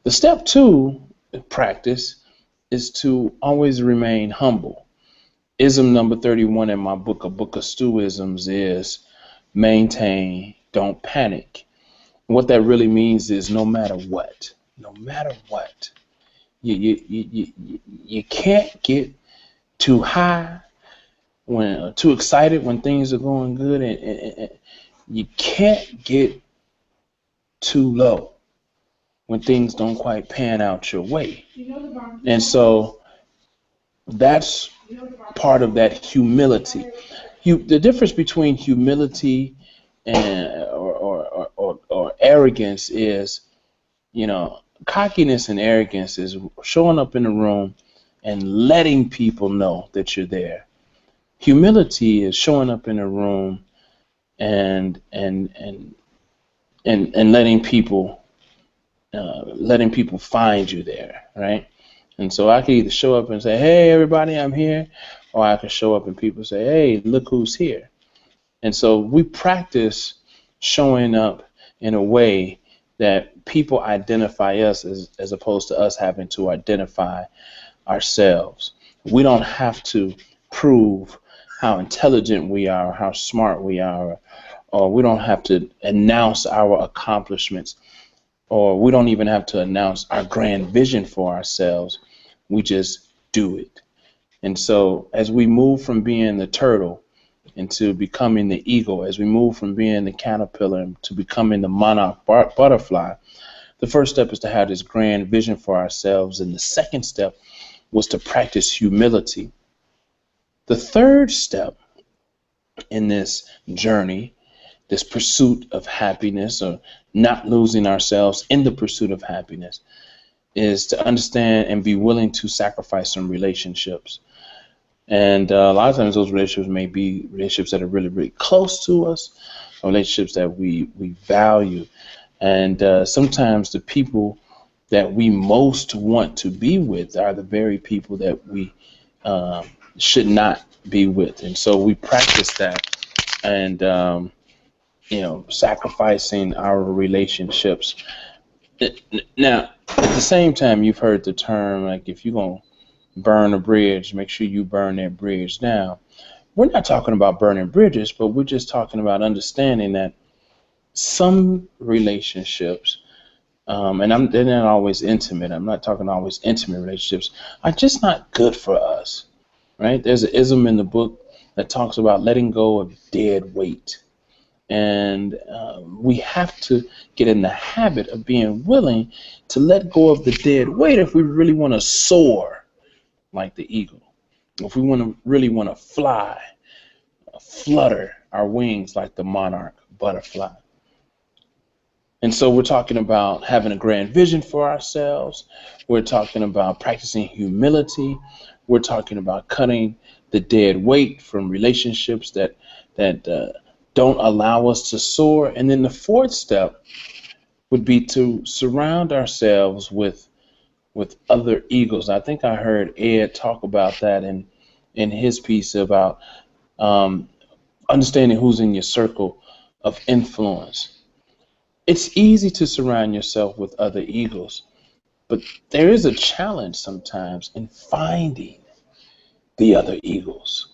The step 2 practice is to always remain humble. Ism number 31 in my book, A Book of Stoicisms, is maintain, don't panic. What that really means is no matter what, you can't get too high when too excited when things are going good, and you can't get too low when things don't quite pan out your way. And so that's part of that humility. The difference between humility and or arrogance is, cockiness and arrogance is showing up in the room and letting people know that you're there. Humility is showing up in a room and letting people find you there, right? And so I could either show up and say, "Hey, everybody, I'm here," or I could show up and people say, "Hey, look who's here." And so we practice showing up in a way that people identify us as opposed to us having to identify ourselves. We don't have to prove how intelligent we are, or how smart we are, or we don't have to announce our accomplishments, or we don't even have to announce our grand vision for ourselves. We just do it. And so as we move from being the turtle into becoming the eagle, as we move from being the caterpillar to becoming the monarch butterfly, the first step is to have this grand vision for ourselves. And the second step was to practice humility. The third step in this journey, this pursuit of happiness, or not losing ourselves in the pursuit of happiness, is to understand and be willing to sacrifice some relationships. And a lot of times those relationships may be relationships that are really, really close to us, relationships that we value. And sometimes the people that we most want to be with are the very people that we should not be with. And so we practice that, and sacrificing our relationships. Now, at the same time, you've heard the term, like, if you're going to burn a bridge, make sure you burn that bridge down. We're not talking about burning bridges, but we're just talking about understanding that some relationships, and they're not always intimate. I'm not talking always intimate relationships, are just not good for us, right? There's an ism in the book that talks about letting go of dead weight. And we have to get in the habit of being willing to let go of the dead weight if we really want to soar like the eagle, if we really want to fly, flutter our wings like the monarch butterfly. And so we're talking about having a grand vision for ourselves. We're talking about practicing humility. We're talking about cutting the dead weight from relationships that don't allow us to soar. And then the fourth step would be to surround ourselves with other eagles. I think I heard Ed talk about that in his piece about understanding who's in your circle of influence. It's easy to surround yourself with other eagles, but there is a challenge sometimes in finding the other eagles.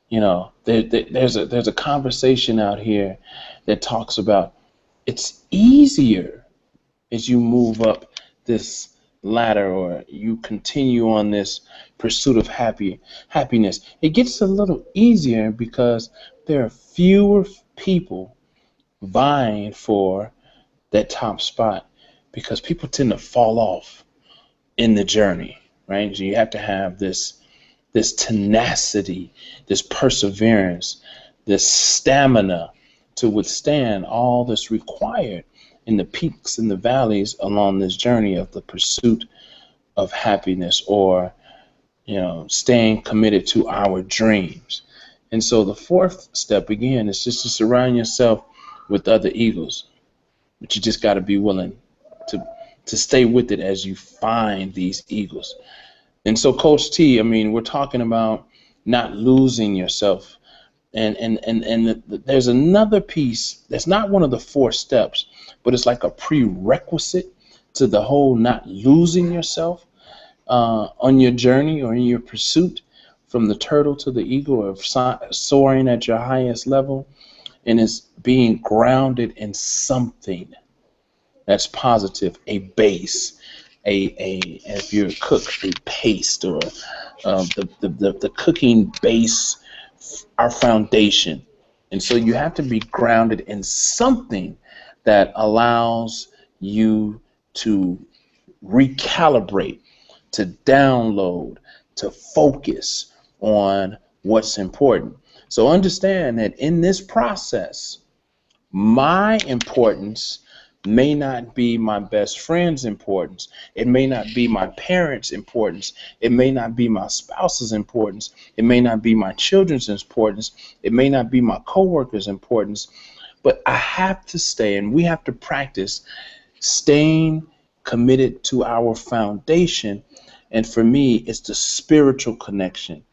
There's a conversation out here that talks about it's easier as you move up this ladder, or you continue on this pursuit of happiness. It gets a little easier because there are fewer people vying for that top spot, because people tend to fall off in the journey, right? So you have to have this tenacity, this perseverance, this stamina to withstand all that's required in the peaks and the valleys along this journey of the pursuit of happiness, or staying committed to our dreams. And so the fourth step, again, is just to surround yourself with other eagles, but you just got to be willing to stay with it as you find these eagles. And so, Coach T, I mean, we're talking about not losing yourself. And there's another piece that's not one of the four steps, but it's like a prerequisite to the whole not losing yourself on your journey or in your pursuit from the turtle to the eagle, or soaring at your highest level. and it's being grounded in something that's positive, a base, if you're a cook, a paste, or the cooking base, our foundation. And so you have to be grounded in something that allows you to recalibrate, to download, to focus on what's important. So understand that in this process, my importance may not be my best friend's importance. It may not be my parents' importance. It may not be my spouse's importance. It may not be my children's importance. It may not be my coworkers' importance. But I have to stay, and we have to practice staying committed to our foundation. And for me, it's the spiritual connection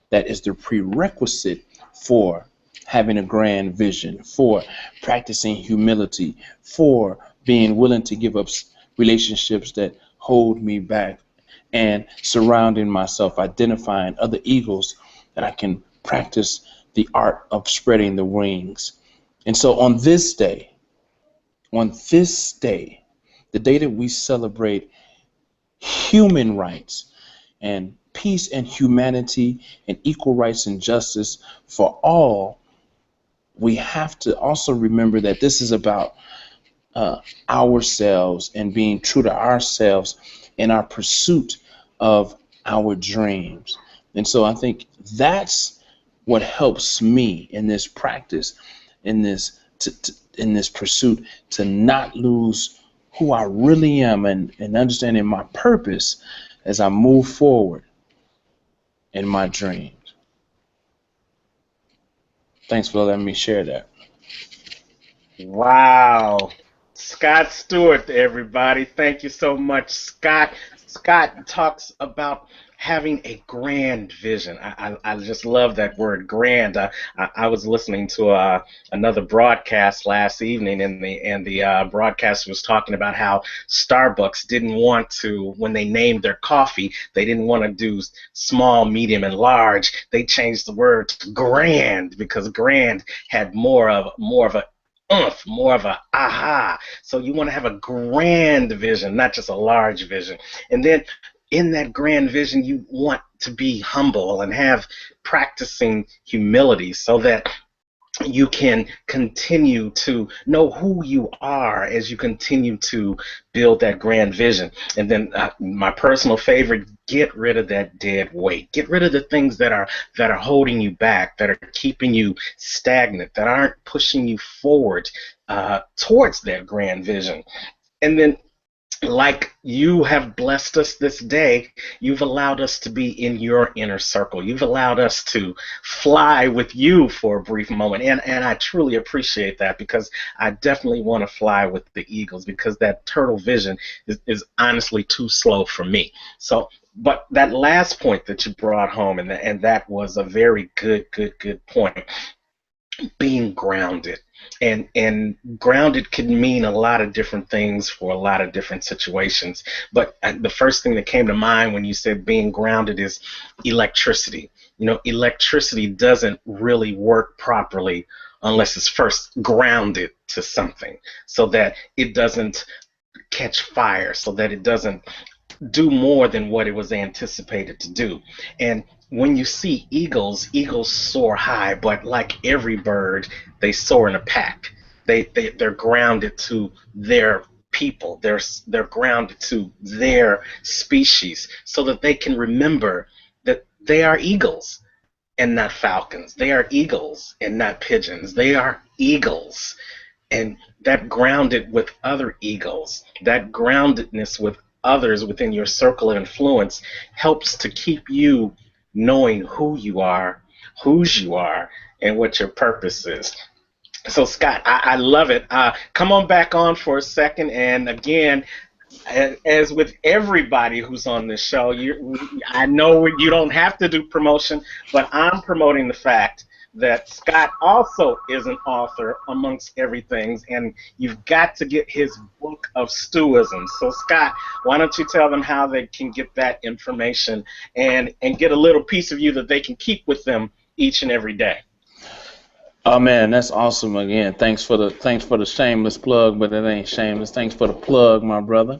that is the prerequisite for having a grand vision, for practicing humility, for being willing to give up relationships that hold me back, and surrounding myself, identifying other eagles that I can practice the art of spreading the wings. And so on this day, the day that we celebrate human rights and peace and humanity and equal rights and justice for all, we have to also remember that this is about ourselves and being true to ourselves in our pursuit of our dreams. And so I think that's what helps me in this practice, in this in this pursuit, to not lose who I really am, and understanding my purpose as I move forward in my dreams. Thanks for letting me share that. Wow. Scott Stewart, everybody. Thank you so much, Scott. Scott talks about having a grand vision. I just love that word, grand. I was listening to another broadcast last evening, and the broadcast was talking about how Starbucks didn't want to, when they named their coffee, they didn't want to do small, medium, and large. They changed the word to grand because grand had more of a more of a aha. So you want to have a grand vision, not just a large vision. And then in that grand vision, you want to be humble and have practicing humility so that you can continue to know who you are as you continue to build that grand vision. And then my personal favorite, get rid of that dead weight. Get rid of the things that are holding you back, that are keeping you stagnant, that aren't pushing you forward towards that grand vision. And then, like you have blessed us this day, you've allowed us to be in your inner circle. You've allowed us to fly with you for a brief moment. And I truly appreciate that, because I definitely want to fly with the eagles, because that turtle vision is honestly too slow for me. So, but that last point that you brought home, and that was a very good point, being grounded. And grounded can mean a lot of different things for a lot of different situations, but the first thing that came to mind when you said being grounded is electricity. You know, electricity doesn't really work properly unless it's first grounded to something, so that it doesn't catch fire, so that it doesn't do more than what it was anticipated to do. And when you see eagles, eagles soar high, but like every bird, they soar in a pack. They're grounded to their people. They're grounded to their species, so that they can remember that they are eagles and not falcons. They are eagles and not pigeons. They are eagles. And that grounded with other eagles, that groundedness with others within your circle of influence, helps to keep you knowing who you are, whose you are, and what your purpose is. So, Scott, I love it. Come on back on for a second. And again, as with everybody who's on this show, I know you don't have to do promotion, but I'm promoting the fact that Scott also is an author amongst everything, and you've got to get his book of Stewisms. So, Scott, why don't you tell them how they can get that information and get a little piece of you that they can keep with them each and every day? Oh man, that's awesome again. Thanks for the shameless plug, but it ain't shameless. Thanks for the plug, my brother.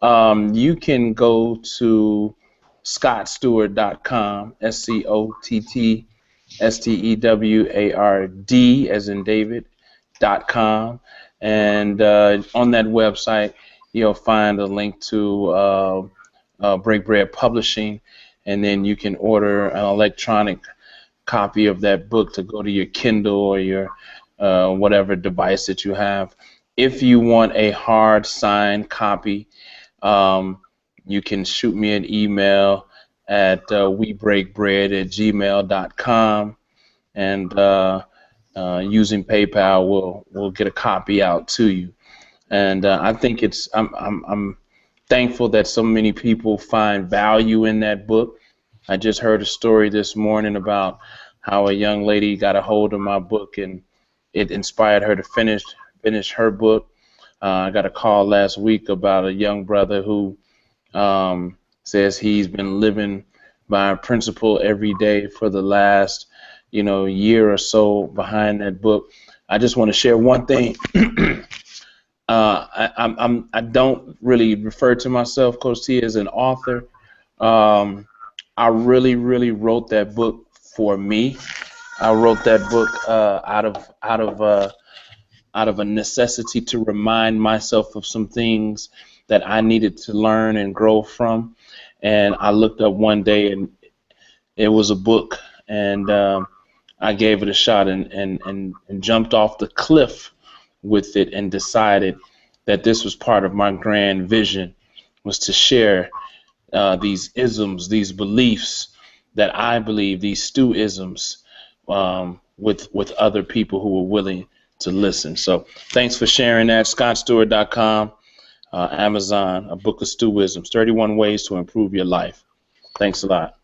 You can go to scottstewart.com, SCOTTSTEWARD, as in David.com, and on that website you'll find a link to Break Bread Publishing, and then you can order an electronic copy of that book to go to your Kindle or your whatever device that you have. If you want a hard signed copy, um, you can shoot me an email at webreakbread@gmail.com, and using PayPal, we'll get a copy out to you. And I think I'm thankful that so many people find value in that book. I just heard a story this morning about how a young lady got a hold of my book and it inspired her to finish her book. I got a call last week about a young brother who says he's been living by a principle every day for the last, year or so behind that book. I just want to share one thing. I don't really refer to myself, Coach T, as an author. Um, I really wrote that book for me. I wrote that book out of a necessity to remind myself of some things that I needed to learn and grow from. And I looked up one day and it was a book, and I gave it a shot and jumped off the cliff with it and decided that this was part of my grand vision, was to share these isms, these beliefs that I believe, these stew isms, with other people who were willing to listen. So thanks for sharing that. ScottStewart.com, Amazon, a book of stewisms, 31 ways to improve your life. Thanks a lot.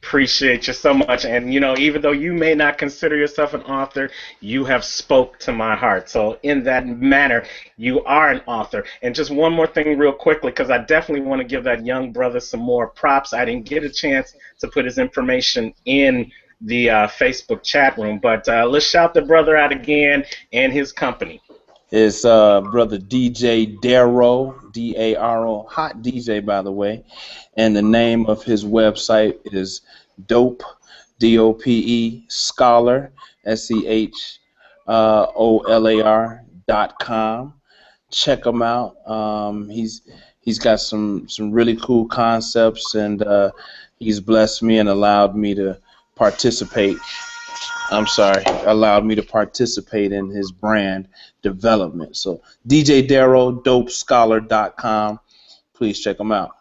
Appreciate you so much. And even though you may not consider yourself an author, you have spoke to my heart. So in that manner, you are an author. And just one more thing real quickly, because I definitely want to give that young brother some more props. I didn't get a chance to put his information in the Facebook chat room, but let's shout the brother out again and his company. It's brother DJ Darrow, Daro, hot DJ by the way, and the name of his website is Dope, DOPE Scholar, SCHOLAR.com. Check him out. He's got some really cool concepts, and he's blessed me and allowed me to participate. Allowed me to participate in his brand development. So DJ Darrow, dopescholar.com. Please check him out.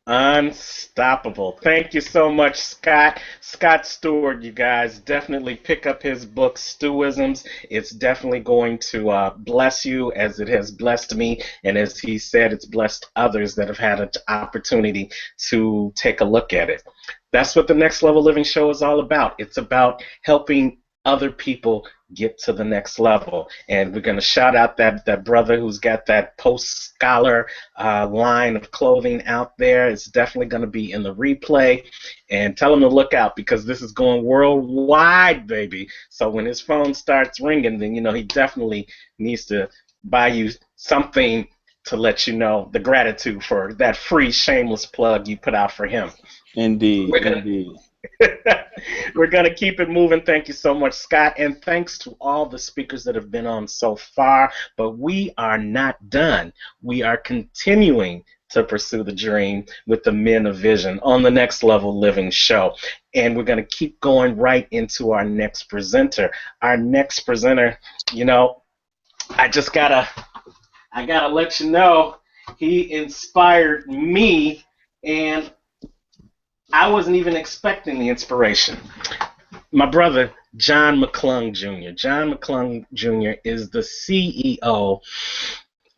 Unstoppable. Thank you so much, Scott. Scott Stewart, you guys. Definitely pick up his book, Stewisms. It's definitely going to bless you as it has blessed me. And as he said, it's blessed others that have had an opportunity to take a look at it. That's what the Next Level Living Show is all about. It's about helping other people get to the next level. And we're going to shout out that brother who's got that post-scholar line of clothing out there. It's definitely going to be in the replay. And tell him to look out, because this is going worldwide, baby. So when his phone starts ringing, then he definitely needs to buy you something to let you know the gratitude for that free shameless plug you put out for him. Indeed, indeed. We're going to keep it moving. Thank you so much, Scott. And thanks to all the speakers that have been on so far. But we are not done. We are continuing to pursue the dream with the Men of Vision on the Next Level Living Show. And we're going to keep going right into our next presenter. Our next presenter, I gotta let you know, he inspired me, and I wasn't even expecting the inspiration. My brother, John McClung Jr. John McClung Jr. is the CEO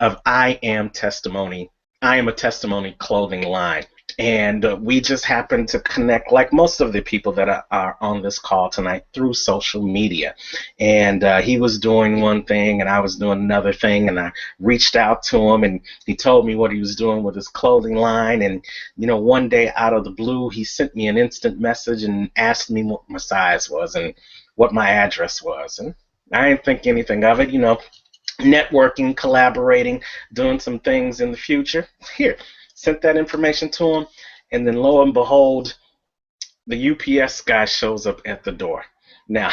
of I Am a Testimony clothing line. And we just happened to connect, like most of the people that are on this call tonight, through social media. And he was doing one thing and I was doing another thing, and I reached out to him and he told me what he was doing with his clothing line. And one day out of the blue, he sent me an instant message and asked me what my size was and what my address was. And I didn't think anything of it, networking, collaborating, doing some things in the future. Here, sent that information to him, and then lo and behold, the UPS guy shows up at the door. Now,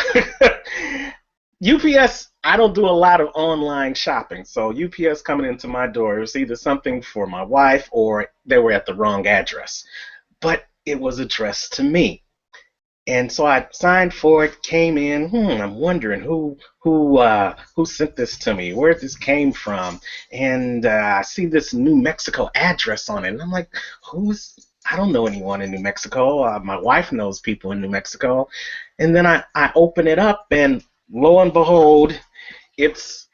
UPS, I don't do a lot of online shopping, so UPS coming into my door, it was either something for my wife or they were at the wrong address. But it was addressed to me. And so I signed for it, came in. I'm wondering who sent this to me, where this came from, and I see this New Mexico address on it, and I'm like, who's? I don't know anyone in New Mexico. My wife knows people in New Mexico, and then I open it up, and lo and behold, it's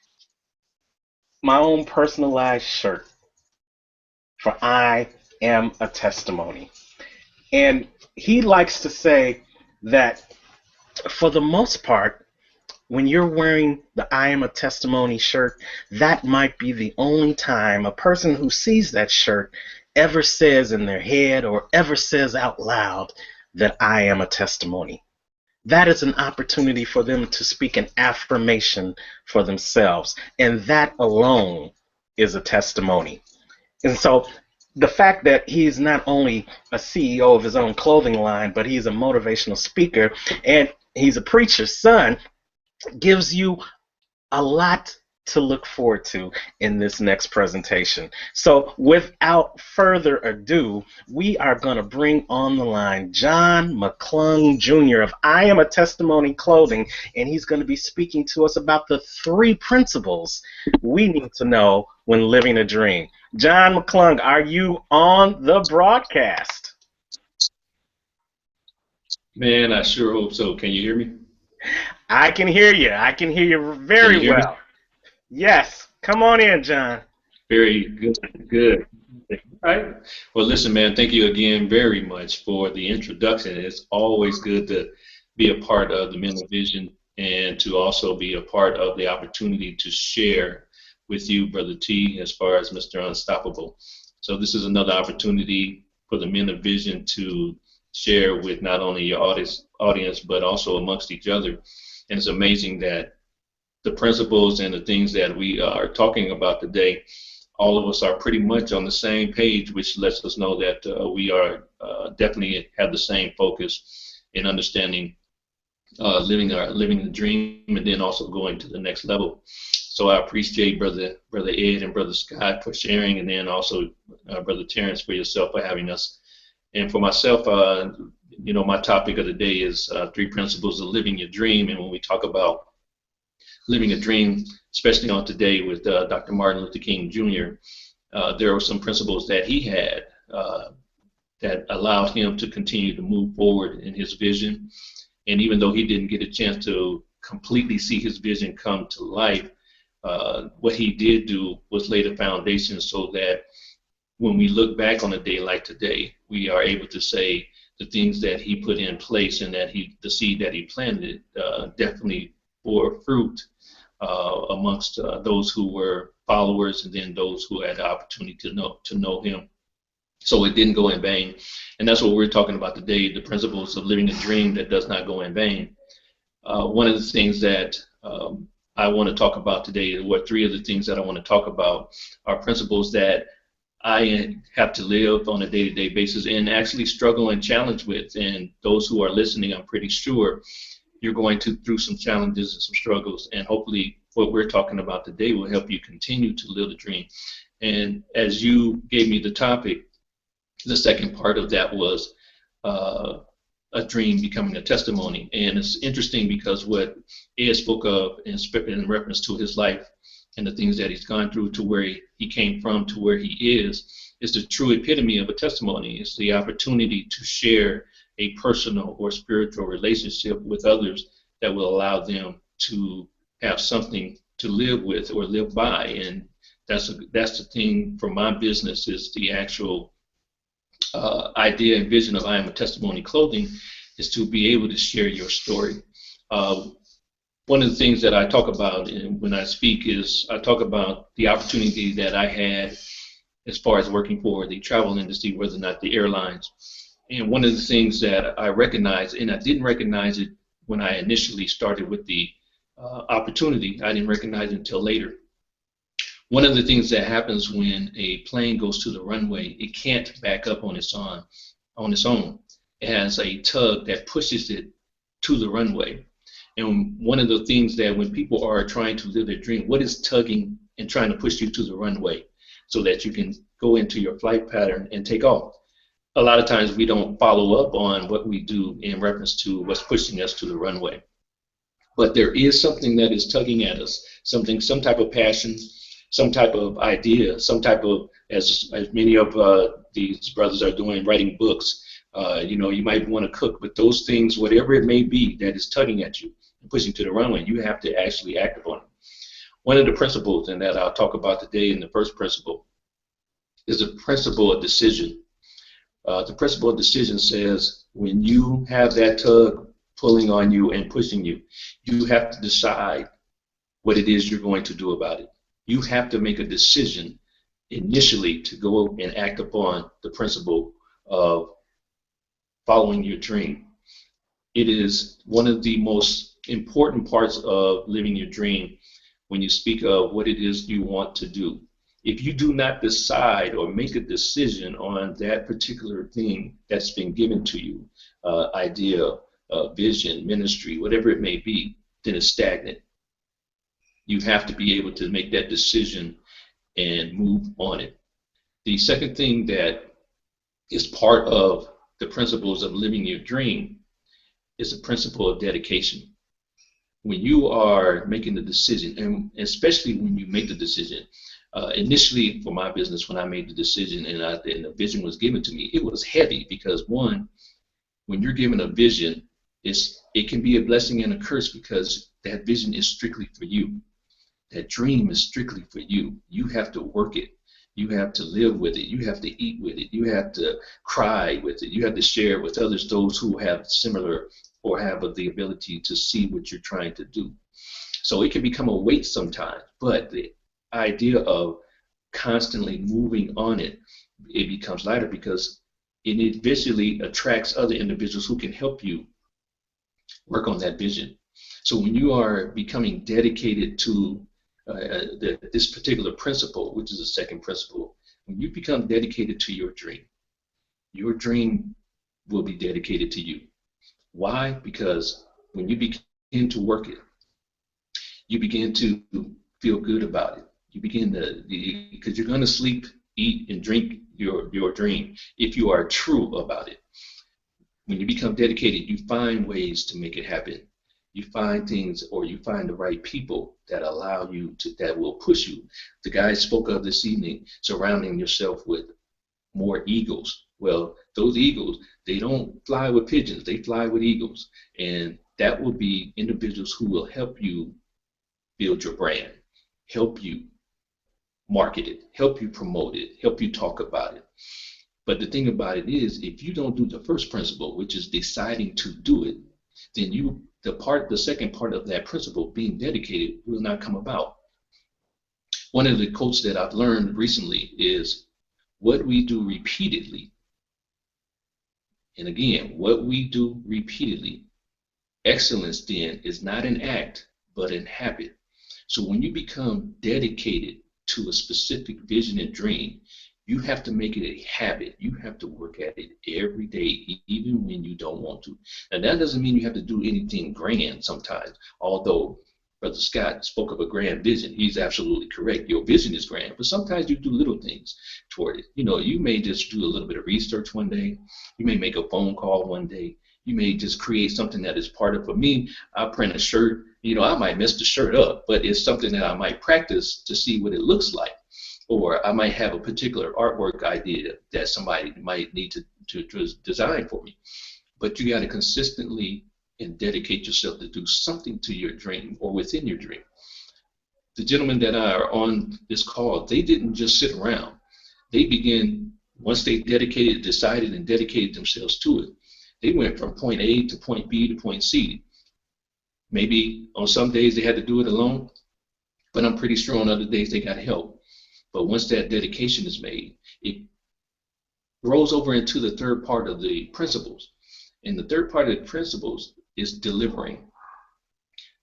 my own personalized shirt for I Am a Testimony, and he likes to say that for the most part, when you're wearing the I Am a Testimony shirt, that might be the only time a person who sees that shirt ever says in their head or ever says out loud that I am a testimony. That is an opportunity for them to speak an affirmation for themselves, and that alone is a testimony. And so the fact that he's not only a CEO of his own clothing line, but he's a motivational speaker and he's a preacher's son gives you a lot to look forward to in this next presentation. So without further ado, we are going to bring on the line John McClung Jr. of I Am a Testimony Clothing, and he's going to be speaking to us about the 3 principles we need to know when living a dream. John McClung, are you on the broadcast? Man, I sure hope so. Can you hear me? I can hear you. I can hear you Can you very hear me? well. Yes. Come on in, John. Very good. Good. All right. Well, listen, man, thank you again very much for the introduction. It's always good to be a part of the Men of Vision and to also be a part of the opportunity to share with you, Brother T, as far as Mr. Unstoppable. So this is another opportunity for the Men of Vision to share with not only your audience but also amongst each other. And it's amazing that the principles and the things that we are talking about today, all of us are pretty much on the same page, which lets us know that we are definitely have the same focus in understanding living the dream, and then also going to the next level. So I appreciate brother Ed and brother Scott for sharing, and then also brother Terrance for yourself for having us. And for myself, my topic of the day is 3 principles of living your dream. And when we talk about living a dream, especially on today with Dr. Martin Luther King Jr., there were some principles that he had that allowed him to continue to move forward in his vision. And even though he didn't get a chance to completely see his vision come to life, what he did do was lay the foundation so that when we look back on a day like today, we are able to say the things that he put in place and that the seed that he planted definitely bore fruit amongst those who were followers and then those who had the opportunity to know him. So it didn't go in vain. And that's what we're talking about today, the principles of living a dream that does not go in vain. One of the things that I want to talk about today, or 3 of the things that I want to talk about, are principles that I have to live on a day-to-day basis and actually struggle and challenge with. And those who are listening, I'm pretty sure you're going through some challenges and some struggles, and hopefully what we're talking about today will help you continue to live the dream. And as you gave me the topic, the second part of that was a dream becoming a testimony. And it's interesting because what Ed spoke of in reference to his life and the things that he's gone through to where he came from to where he is the true epitome of a testimony. It's the opportunity to share a personal or spiritual relationship with others that will allow them to have something to live with or live by. And that's the thing for my business, is the actual idea and vision of I Am a Testimony Clothing is to be able to share your story. One of the things that I talk about when I speak is I talk about the opportunity that I had as far as working for the travel industry, whether or not the airlines. And one of the things that I recognize, and I didn't recognize it when I initially started with the opportunity, I didn't recognize it until later. One of the things that happens when a plane goes to the runway, it can't back up on its own. It has a tug that pushes it to the runway. And one of the things that when people are trying to live their dream, what is tugging and trying to push you to the runway so that you can go into your flight pattern and take off? A lot of times we don't follow up on what we do in reference to what's pushing us to the runway. But there is something that is tugging at us, some type of passion, some type of idea, some type of, as many of these brothers are doing, writing books. You might want to cook, but those things, whatever it may be that is tugging at you and pushing to the runway, you have to actually act upon it. One of the principles, and that I'll talk about today in the first principle, is the principle of decision. The principle of decision says when you have that tug pulling on you and pushing you, you have to decide what it is you're going to do about it. You have to make a decision initially to go and act upon the principle of following your dream. It is one of the most important parts of living your dream when you speak of what it is you want to do. If you do not decide or make a decision on that particular thing that's been given to you, idea, vision, ministry, whatever it may be, then it's stagnant. You have to be able to make that decision and move on it. The second thing that is part of the principles of living your dream is the principle of dedication. When you are making the decision, and especially when you make the decision, initially for my business, when I made the decision and the vision was given to me, it was heavy because one, when you're given a vision, it can be a blessing and a curse because that vision is strictly for you. That dream is strictly for you. You have to work it. You have to live with it. You have to eat with it. You have to cry with it. You have to share it with others, those who have similar or have the ability to see what you're trying to do. So it can become a weight sometimes, but the idea of constantly moving on it, it becomes lighter because it eventually attracts other individuals who can help you work on that vision. So when you are becoming dedicated to this particular principle, which is the second principle, when you become dedicated to your dream will be dedicated to you. Why? Because when you begin to work it, you begin to feel good about it. You begin to, because you're going to sleep, eat, and drink your dream if you are true about it. When you become dedicated, you find ways to make it happen. You find things, or you find the right people that allow you to, that will push you. The guy spoke of this evening, surrounding yourself with more eagles. Well, those eagles, they don't fly with pigeons, they fly with eagles. And that will be individuals who will help you build your brand, help you market it, help you promote it, help you talk about it. But the thing about it is, if you don't do the first principle, which is deciding to do it, then the second part of that principle, being dedicated, will not come about. One of the quotes that I've learned recently is, what we do repeatedly, and again, what we do repeatedly, excellence then is not an act, but an habit. So when you become dedicated to a specific vision and dream, you have to make it a habit. You have to work at it every day, even when you don't want to. And that doesn't mean you have to do anything grand sometimes, although Brother Scott spoke of a grand vision. He's absolutely correct. Your vision is grand, but sometimes you do little things toward it. You may just do a little bit of research one day. You may make a phone call one day. You may just create something that is part of, for me, I print a shirt. I might mess the shirt up, but it's something that I might practice to see what it looks like. Or I might have a particular artwork idea that somebody might need to design for me. But you got to consistently and dedicate yourself to do something to your dream or within your dream. The gentlemen that are on this call, they didn't just sit around. They began Once they decided and dedicated themselves to it, they went from point A to point B to point C. Maybe on some days they had to do it alone, but I'm pretty sure on other days they got help. But once that dedication is made, it rolls over into the third part of the principles. And the third part of the principles is delivering.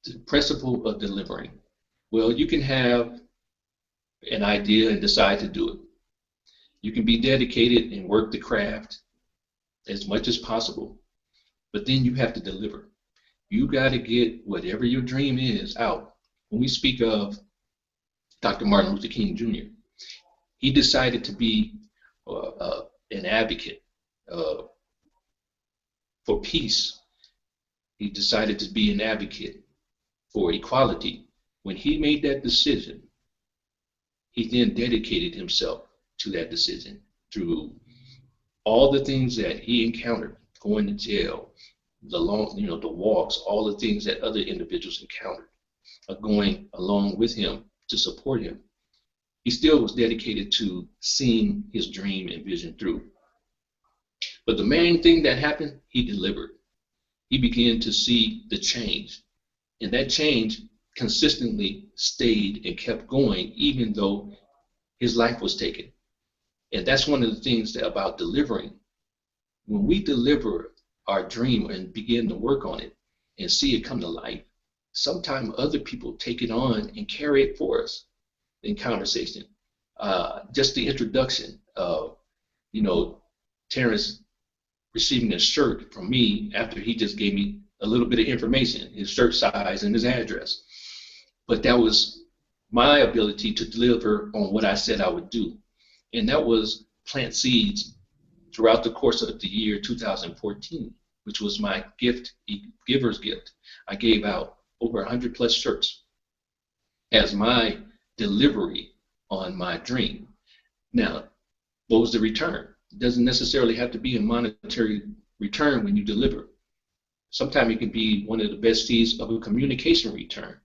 The principle of delivering. Well, you can have an idea and decide to do it. You can be dedicated and work the craft as much as possible, but then you have to deliver. You got to get whatever your dream is out. When we speak of Dr. Martin Luther King Jr., he decided to be an advocate for peace. He decided to be an advocate for equality. When he made that decision, he then dedicated himself to that decision through all the things that he encountered, going to jail, the walks, all the things that other individuals encountered, going along with him to support him. He still was dedicated to seeing his dream and vision through. But the main thing that happened, he delivered. He began to see the change. And that change consistently stayed and kept going, even though his life was taken. And that's one of the things about delivering. When we deliver our dream and begin to work on it and see it come to life, sometimes other people take it on and carry it for us in conversation. Just the introduction of, Terrance receiving a shirt from me after he just gave me a little bit of information, his shirt size and his address. But that was my ability to deliver on what I said I would do. And that was plant seeds throughout the course of the year 2014, which was my gift, giver's gift. I gave out over 100 plus shirts as my delivery on my dream. Now, what was the return? It doesn't necessarily have to be a monetary return when you deliver. Sometimes it can be one of the best seeds of a communication return,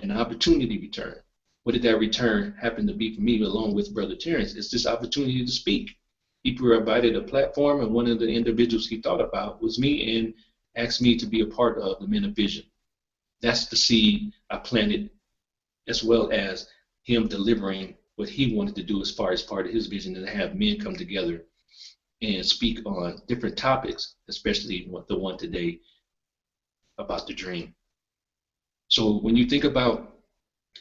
an opportunity return. What did that return happen to be for me along with Brother Terrance? It's this opportunity to speak. He provided a platform, and one of the individuals he thought about was me and asked me to be a part of the Men of Vision. That's the seed I planted, as well as him delivering what he wanted to do as far as part of his vision, and have men come together and speak on different topics, especially the one today about the dream. So when you think about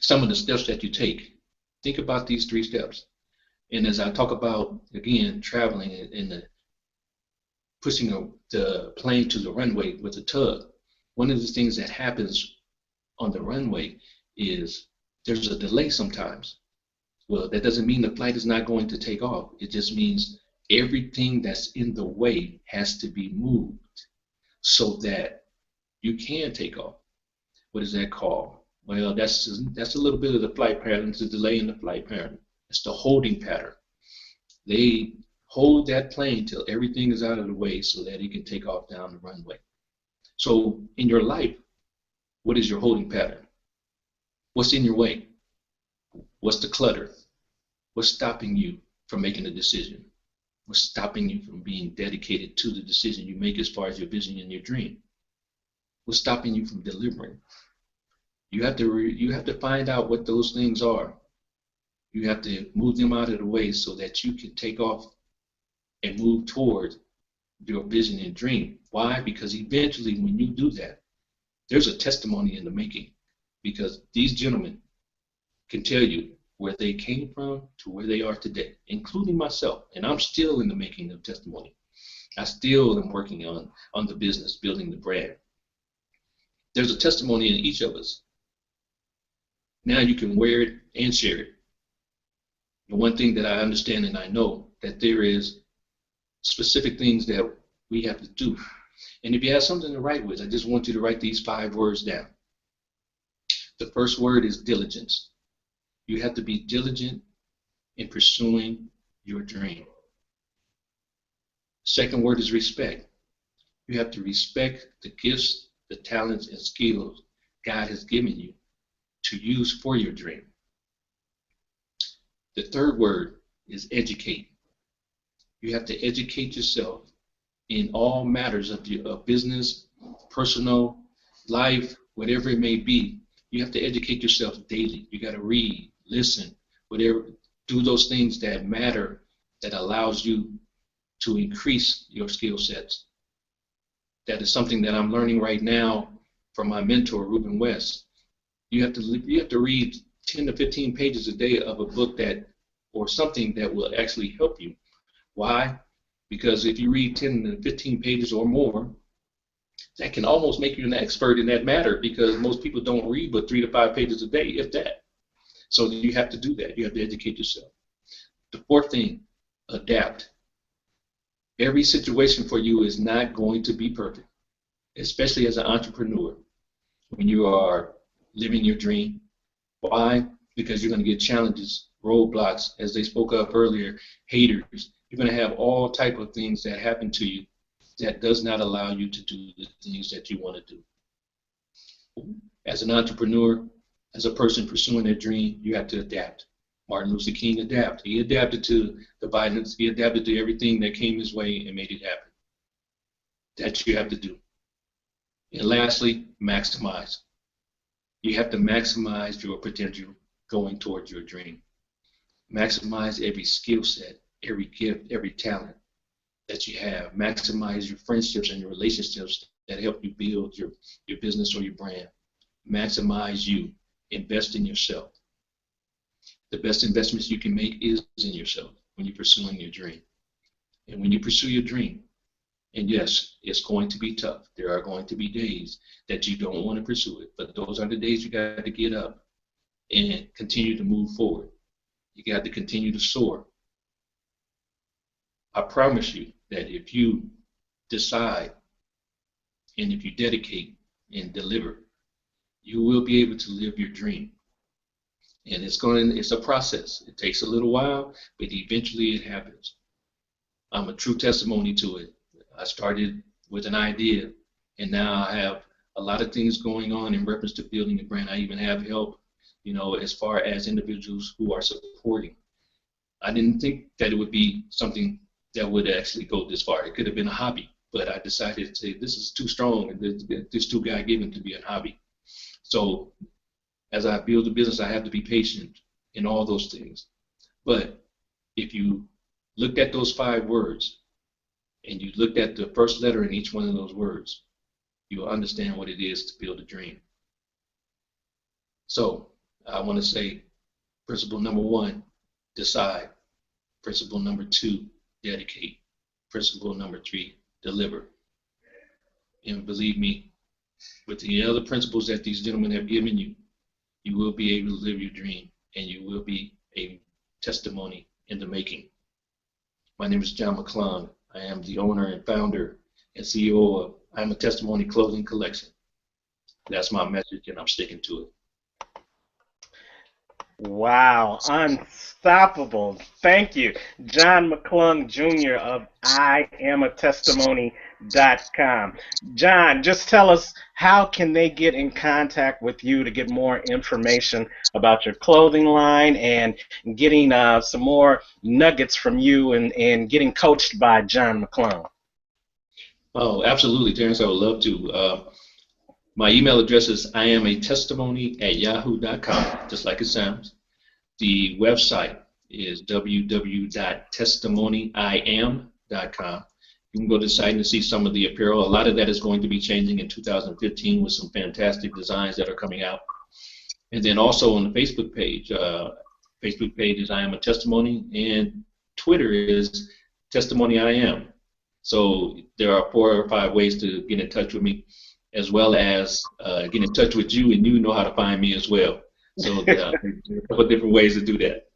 some of the steps that you take, think about these 3 steps. And as I talk about, again, traveling and pushing the plane to the runway with a tug, one of the things that happens on the runway is there's a delay sometimes. Well, that doesn't mean the flight is not going to take off. It just means everything that's in the way has to be moved so that you can take off. What is that called? Well, that's a little bit of the flight pattern. It's a delay in the flight pattern. It's the holding pattern. They hold that plane till everything is out of the way so that it can take off down the runway. So in your life, what is your holding pattern? What's in your way? What's the clutter? What's stopping you from making a decision? What's stopping you from being dedicated to the decision you make as far as your vision and your dream? What's stopping you from delivering? You have to find out what those things are. You have to move them out of the way so that you can take off and move toward your vision and dream. Why? Because eventually when you do that, there's a testimony in the making, because these gentlemen can tell you where they came from to where they are today, including myself. And I'm still in the making of testimony. I still am working on the business, building the brand. There's a testimony in each of us. Now you can wear it and share it. The one thing that I understand and I know that there is specific things that we have to do. And if you have something to write with, I just want you to write these 5 words down. The first word is diligence. You have to be diligent in pursuing your dream. Second word is respect. You have to respect the gifts, the talents, and skills God has given you to use for your dream. The third word is educate. You have to educate yourself in all matters of your business, personal, life, whatever it may be. You have to educate yourself daily. You got to read, listen, whatever, do those things that matter, that allows you to increase your skill sets. That is something that I'm learning right now from my mentor, Ruben West. You have to read 10 to 15 pages a day of a book that, or something that will actually help you. Why? Because if you read 10 to 15 pages or more, that can almost make you an expert in that matter, because most people don't read but 3 to 5 pages a day, if that. So you have to do that. You have to educate yourself. The fourth thing, adapt. Every situation for you is not going to be perfect, especially as an entrepreneur when you are living your dream. Why? Because you're going to get challenges, roadblocks, as they spoke of earlier, haters. You're going to have all type of things that happen to you that does not allow you to do the things that you want to do. As an entrepreneur, as a person pursuing their dream, you have to adapt. Martin Luther King adapted. He adapted to the violence. He adapted to everything that came his way and made it happen. That you have to do. And lastly, maximize. You have to maximize your potential going towards your dream. Maximize every skill set, every gift, every talent that you have. Maximize your friendships and your relationships that help you build your business or your brand. Maximize you. Invest in yourself. The best investments you can make is in yourself when you're pursuing your dream. And when you pursue your dream, and yes, it's going to be tough. There are going to be days that you don't want to pursue it, but those are the days you got to get up and continue to move forward. You got to continue to soar. I promise you that if you decide and if you dedicate and deliver, you will be able to live your dream. And it's a process. It takes a little while, but eventually it happens. I'm a true testimony to it. I started with an idea, and now I have a lot of things going on in reference to building a brand. I even have help, as far as individuals who are supporting. I didn't think that it would be something that would actually go this far. It could have been a hobby, but I decided to say this is too strong and this too God-given to be a hobby. So as I build a business, I have to be patient in all those things. But if you looked at those 5 words and you looked at the first letter in each one of those words, you'll understand what it is to build a dream. So I want to say principle number 1, decide. Principle number 2, dedicate. Principle number 3, deliver. And believe me, with the other principles that these gentlemen have given you, you will be able to live your dream, and you will be a testimony in the making. My name is John McClung. I am the owner and founder and CEO of I Am a Testimony Clothing Collection. That's my message, and I'm sticking to it. Wow, unstoppable. Thank you. John McClung Jr. of IamAtestimony.com. John, just tell us, how can they get in contact with you to get more information about your clothing line and getting some more nuggets from you and getting coached by John McClung? Oh, absolutely, Terrance. I would love to. My email address is iamatestimony@yahoo.com, just like it sounds. The website is www.testimonyIam.com. You can go to the site and see some of the apparel. A lot of that is going to be changing in 2015 with some fantastic designs that are coming out. And then also on the Facebook page is I Am a Testimony, and Twitter is Testimony I Am. So there are 4 or 5 ways to get in touch with me, as well as get in touch with you, and you know how to find me as well. So there are a couple of different ways to do that.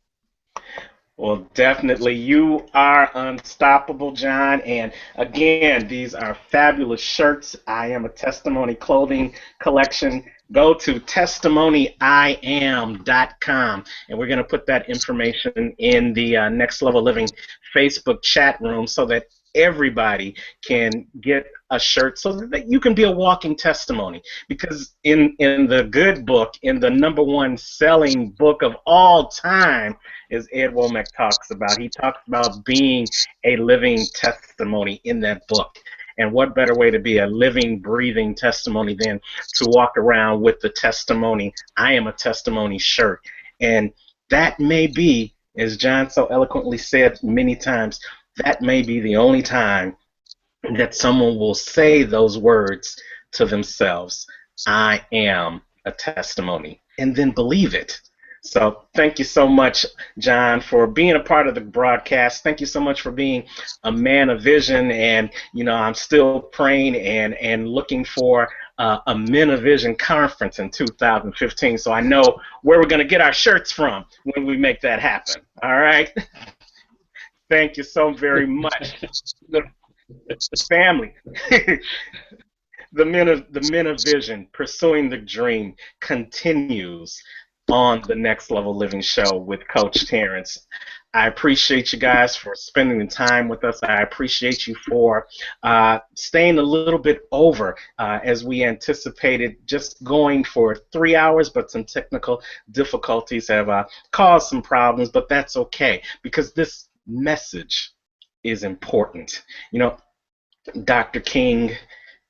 Well, definitely, you are unstoppable, John. And again, these are fabulous shirts. I Am a Testimony Clothing Collection. Go to testimonyIam.com, and we're going to put that information in the Next Level Living Facebook chat room so that everybody can get a shirt so that you can be a walking testimony. Because in the good book, in the number one selling book of all time, as Ed Womack talks about, he talks about being a living testimony in that book. And what better way to be a living, breathing testimony than to walk around with the testimony, I am a testimony shirt. And that may be, as John so eloquently said many times, that may be the only time that someone will say those words to themselves. I am a testimony, and then believe it. So thank you so much, John, for being a part of the broadcast. Thank you so much for being a man of vision. And, I'm still praying and looking for a Men of Vision conference in 2015. So I know where we're going to get our shirts from when we make that happen. All right. Thank you so very much. The family. The men of vision, pursuing the dream, continues on the Next Level Living show with Coach Terrance. I appreciate you guys for spending the time with us. I appreciate you for staying a little bit over as we anticipated, just going for 3 hours, but some technical difficulties have caused some problems, but that's okay because this message is important. Dr. King,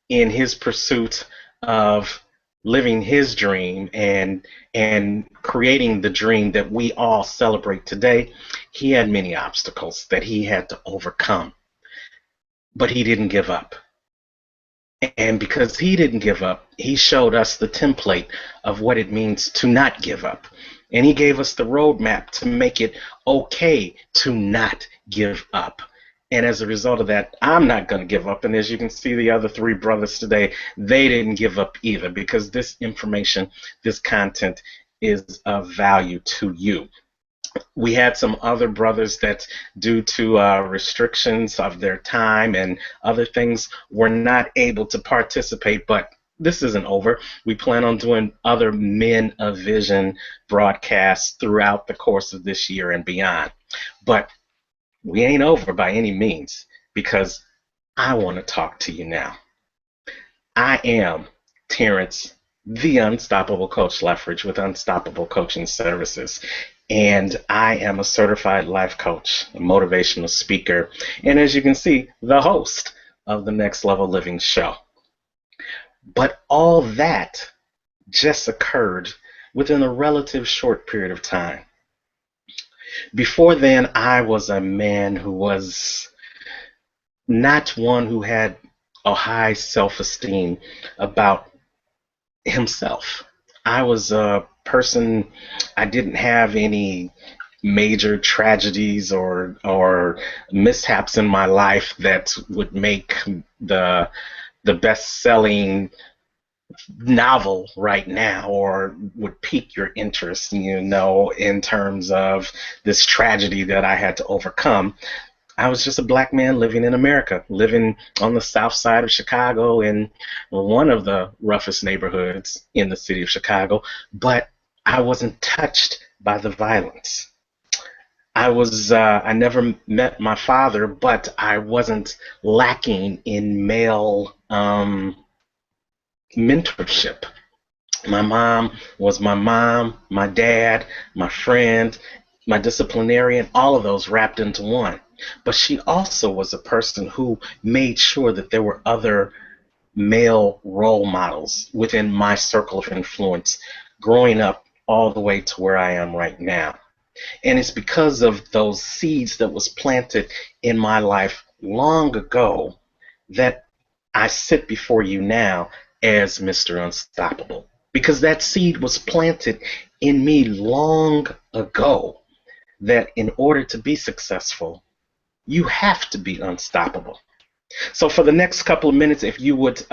in his pursuit of living his dream and creating the dream that we all celebrate today, he had many obstacles that he had to overcome. But he didn't give up. And because he didn't give up, he showed us the template of what it means to not give up. And he gave us the roadmap to make it okay to not give up. And as a result of that, I'm not going to give up. And as you can see, the other three brothers today, they didn't give up either, because this information, this content is of value to you. We had some other brothers that, due to restrictions of their time and other things, were not able to participate, but this isn't over. We plan on doing other Men of Vision broadcasts throughout the course of this year and beyond. But we ain't over by any means, because I want to talk to you now. I am Terrance, the Unstoppable Coach Leffridge with Unstoppable Coaching Services. And I am a certified life coach, a motivational speaker, and as you can see, the host of the Next Level Living show. But all that just occurred within a relative short period of time. Before then, I was a man who was not one who had a high self-esteem about himself. I was a person, I didn't have any major tragedies or mishaps in my life that would make the best-selling novel right now, or would pique your interest, in terms of this tragedy that I had to overcome. I was just a black man living in America, living on the south side of Chicago in one of the roughest neighborhoods in the city of Chicago, but I wasn't touched by the violence. I never met my father, but I wasn't lacking in male mentorship. My mom was my mom, my dad, my friend, my disciplinarian, all of those wrapped into one. But she also was a person who made sure that there were other male role models within my circle of influence, growing up all the way to where I am right now. And it's because of those seeds that was planted in my life long ago that I sit before you now as Mr. Unstoppable. Because that seed was planted in me long ago, that in order to be successful, you have to be unstoppable. So for the next couple of minutes, if you would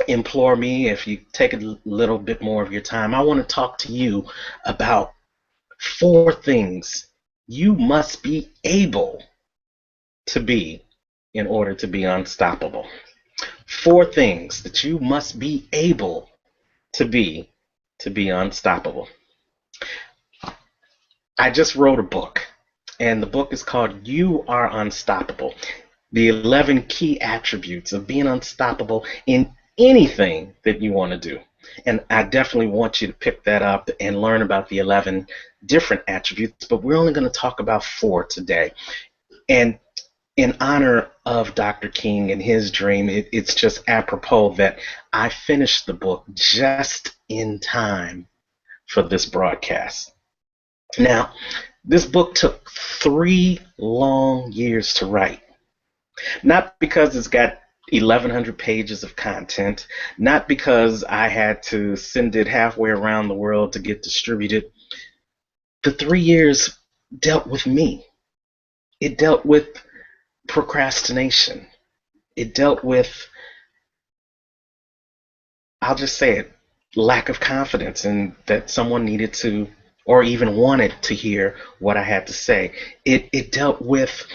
implore me, if you take a little bit more of your time, I want to talk to you about 4 things you must be able to be in order to be unstoppable. 4 things that you must be able to be unstoppable. I just wrote a book, and the book is called You Are Unstoppable. the 11 key attributes of being unstoppable in anything that you want to do. And I definitely want you to pick that up and learn about the 11 different attributes, but we're only going to talk about 4 today. And in honor of Dr. King and his dream, it's just apropos that I finished the book just in time for this broadcast. Now, this book took 3 long years to write. Not because it's got 1,100 pages of content, not because I had to send it halfway around the world to get distributed. The 3 years dealt with me. It dealt with procrastination. It dealt with, I'll just say it, lack of confidence in that someone needed to or even wanted to hear what I had to say. It dealt with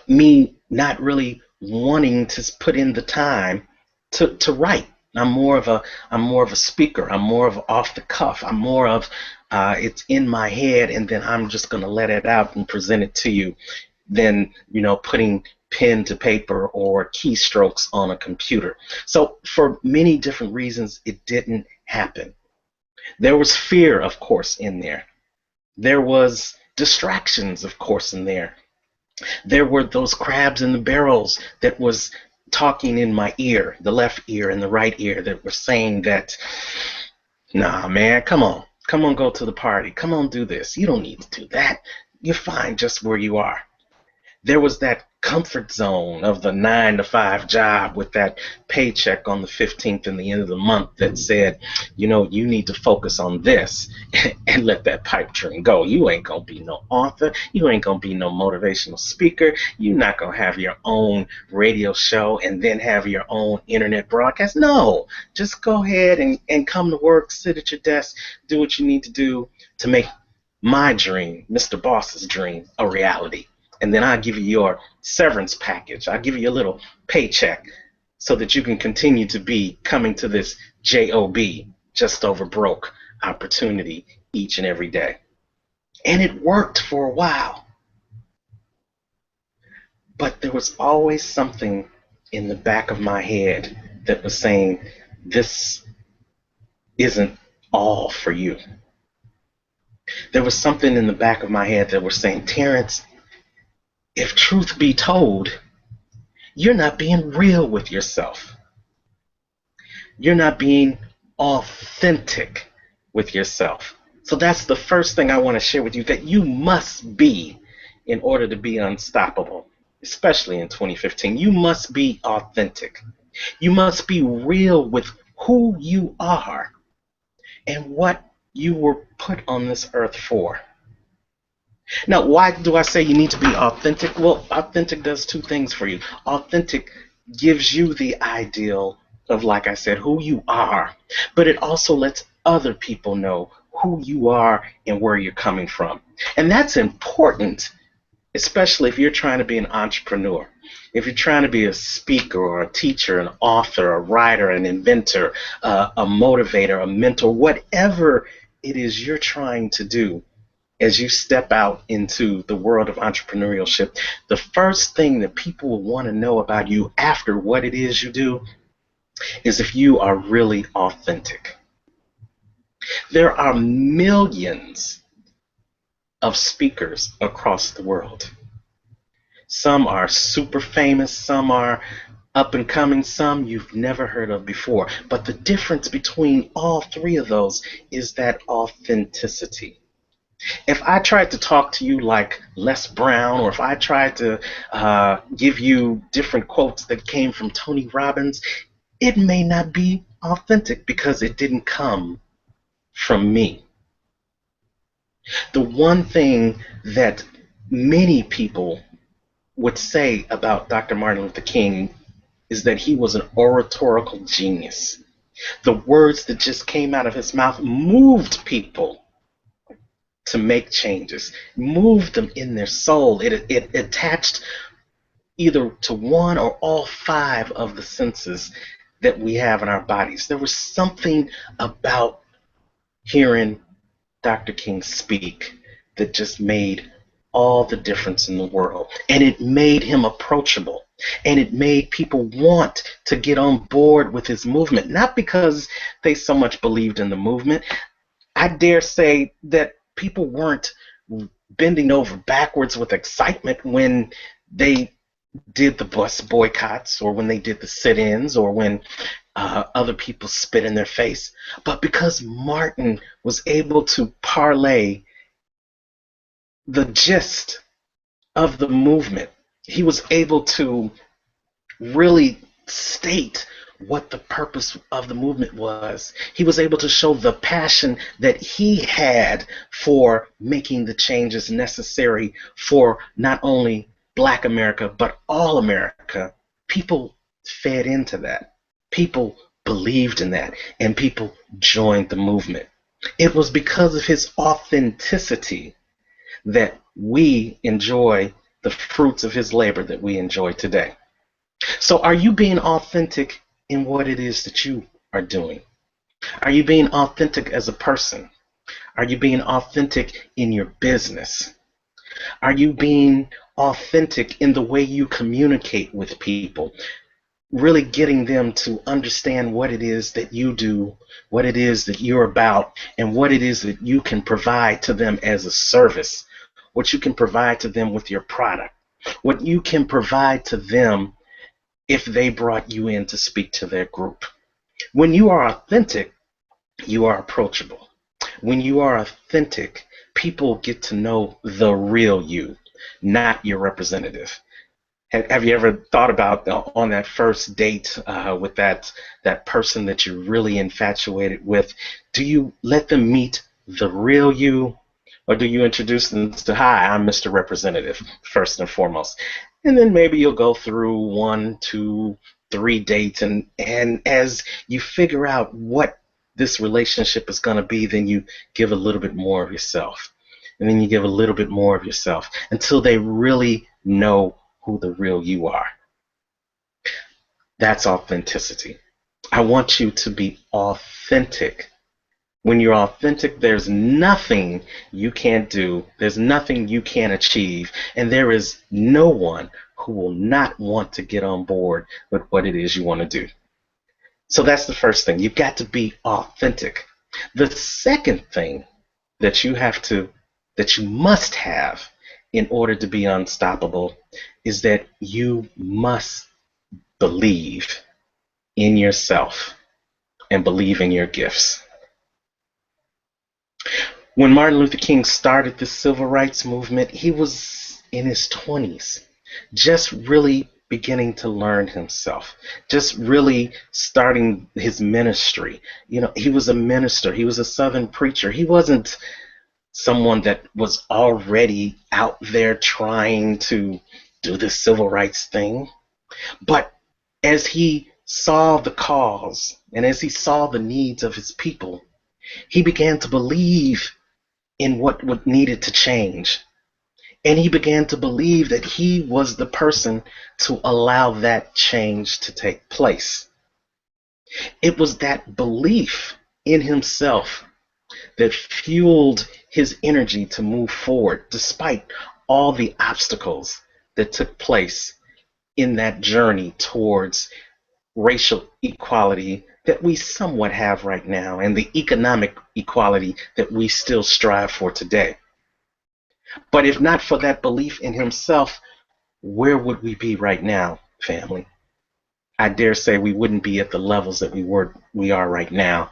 me not really wanting to put in the time to write. I'm more of a speaker. I'm more of off the cuff. I'm more of it's in my head and then I'm just going to let it out and present it to you than putting pen to paper or keystrokes on a computer. So for many different reasons, it didn't happen. There was fear, of course, in there. There was distractions, of course, in there. There were those crabs in the barrels that was talking in my ear, the left ear and the right ear, that were saying that, nah, man, come on, go to the party. Come on, do this. You don't need to do that. You're fine just where you are. There was that comfort zone of the 9 to 5 job with that paycheck on the 15th and the end of the month that said, you need to focus on this and let that pipe dream go. You ain't going to be no author. You ain't going to be no motivational speaker. You're not going to have your own radio show and then have your own internet broadcast. No, just go ahead and come to work, sit at your desk, do what you need to do to make my dream, Mr. Boss's dream, a reality. And then I'll give you your severance package. I'll give you a little paycheck so that you can continue to be coming to this JOB, just over broke, opportunity each and every day. And it worked for a while. But there was always something in the back of my head that was saying, this isn't all for you. There was something in the back of my head that was saying, Terrance, if truth be told, you're not being real with yourself. You're not being authentic with yourself. So that's the first thing I want to share with you, that you must be in order to be unstoppable, especially in 2015. You must be authentic. You must be real with who you are and what you were put on this earth for. Now, why do I say you need to be authentic? Well, authentic does 2 things for you. Authentic gives you the ideal of, like I said, who you are, but it also lets other people know who you are and where you're coming from. And that's important, especially if you're trying to be an entrepreneur. If you're trying to be a speaker or a teacher, an author, a writer, an inventor, a motivator, a mentor, whatever it is you're trying to do. As you step out into the world of entrepreneurship, the first thing that people will want to know about you after what it is you do is if you are really authentic. There are millions of speakers across the world. Some are super famous, some are up and coming, some you've never heard of before. But the difference between all 3 of those is that authenticity. If I tried to talk to you like Les Brown, or if I tried to give you different quotes that came from Tony Robbins, it may not be authentic because it didn't come from me. The one thing that many people would say about Dr. Martin Luther King is that he was an oratorical genius. The words that just came out of his mouth moved people to make changes, moved them in their soul. It attached either to one or all 5 of the senses that we have in our bodies. There was something about hearing Dr. King speak that just made all the difference in the world. And it made him approachable. And it made people want to get on board with his movement, not because they so much believed in the movement. I dare say that people weren't bending over backwards with excitement when they did the bus boycotts or when they did the sit-ins or when other people spit in their face, but because Martin was able to parlay the gist of the movement. He was able to really state what the purpose of the movement was. He was able to show the passion that he had for making the changes necessary for not only Black America, but all America. People fed into that. People believed in that, and people joined the movement. It was because of his authenticity that we enjoy the fruits of his labor that we enjoy today. So, are you being authentic in what it is that you are doing? Are you being authentic as a person? Are you being authentic in your business? Are you being authentic in the way you communicate with people? Really getting them to understand what it is that you do, what it is that you're about, and what it is that you can provide to them as a service, what you can provide to them with your product, what you can provide to them if they brought you in to speak to their group. When you are authentic, you are approachable. When you are authentic, people get to know the real you, not your representative. Have you ever thought about on that first date with that person that you're really infatuated with? Do you let them meet the real you, or do you introduce them to, "Hi, I'm Mr. Representative," first and foremost? And then maybe you'll go through one, two, three dates, and as you figure out what this relationship is going to be, then you give a little bit more of yourself, and then you give a little bit more of yourself until they really know who the real you are. That's authenticity. I want you to be authentic. When you're authentic, there's nothing you can't do, there's nothing you can't achieve, and there is no one who will not want to get on board with what it is you want to do. So that's the first thing. You've got to be authentic. The second thing that that you must have in order to be unstoppable is that you must believe in yourself and believe in your gifts. When Martin Luther King started the civil rights movement, he was in his 20s, just really beginning to learn himself, just really starting his ministry. You know, he was a minister, he was a Southern preacher. He wasn't someone that was already out there trying to do the civil rights thing. But as he saw the cause and as he saw the needs of his people, he began to believe in what needed to change. And he began to believe that he was the person to allow that change to take place. It was that belief in himself that fueled his energy to move forward despite all the obstacles that took place in that journey towards racial equality that we somewhat have right now and the economic equality that we still strive for today. But if not for that belief in himself, where would we be right now, family? I dare say we wouldn't be at the levels that we are right now.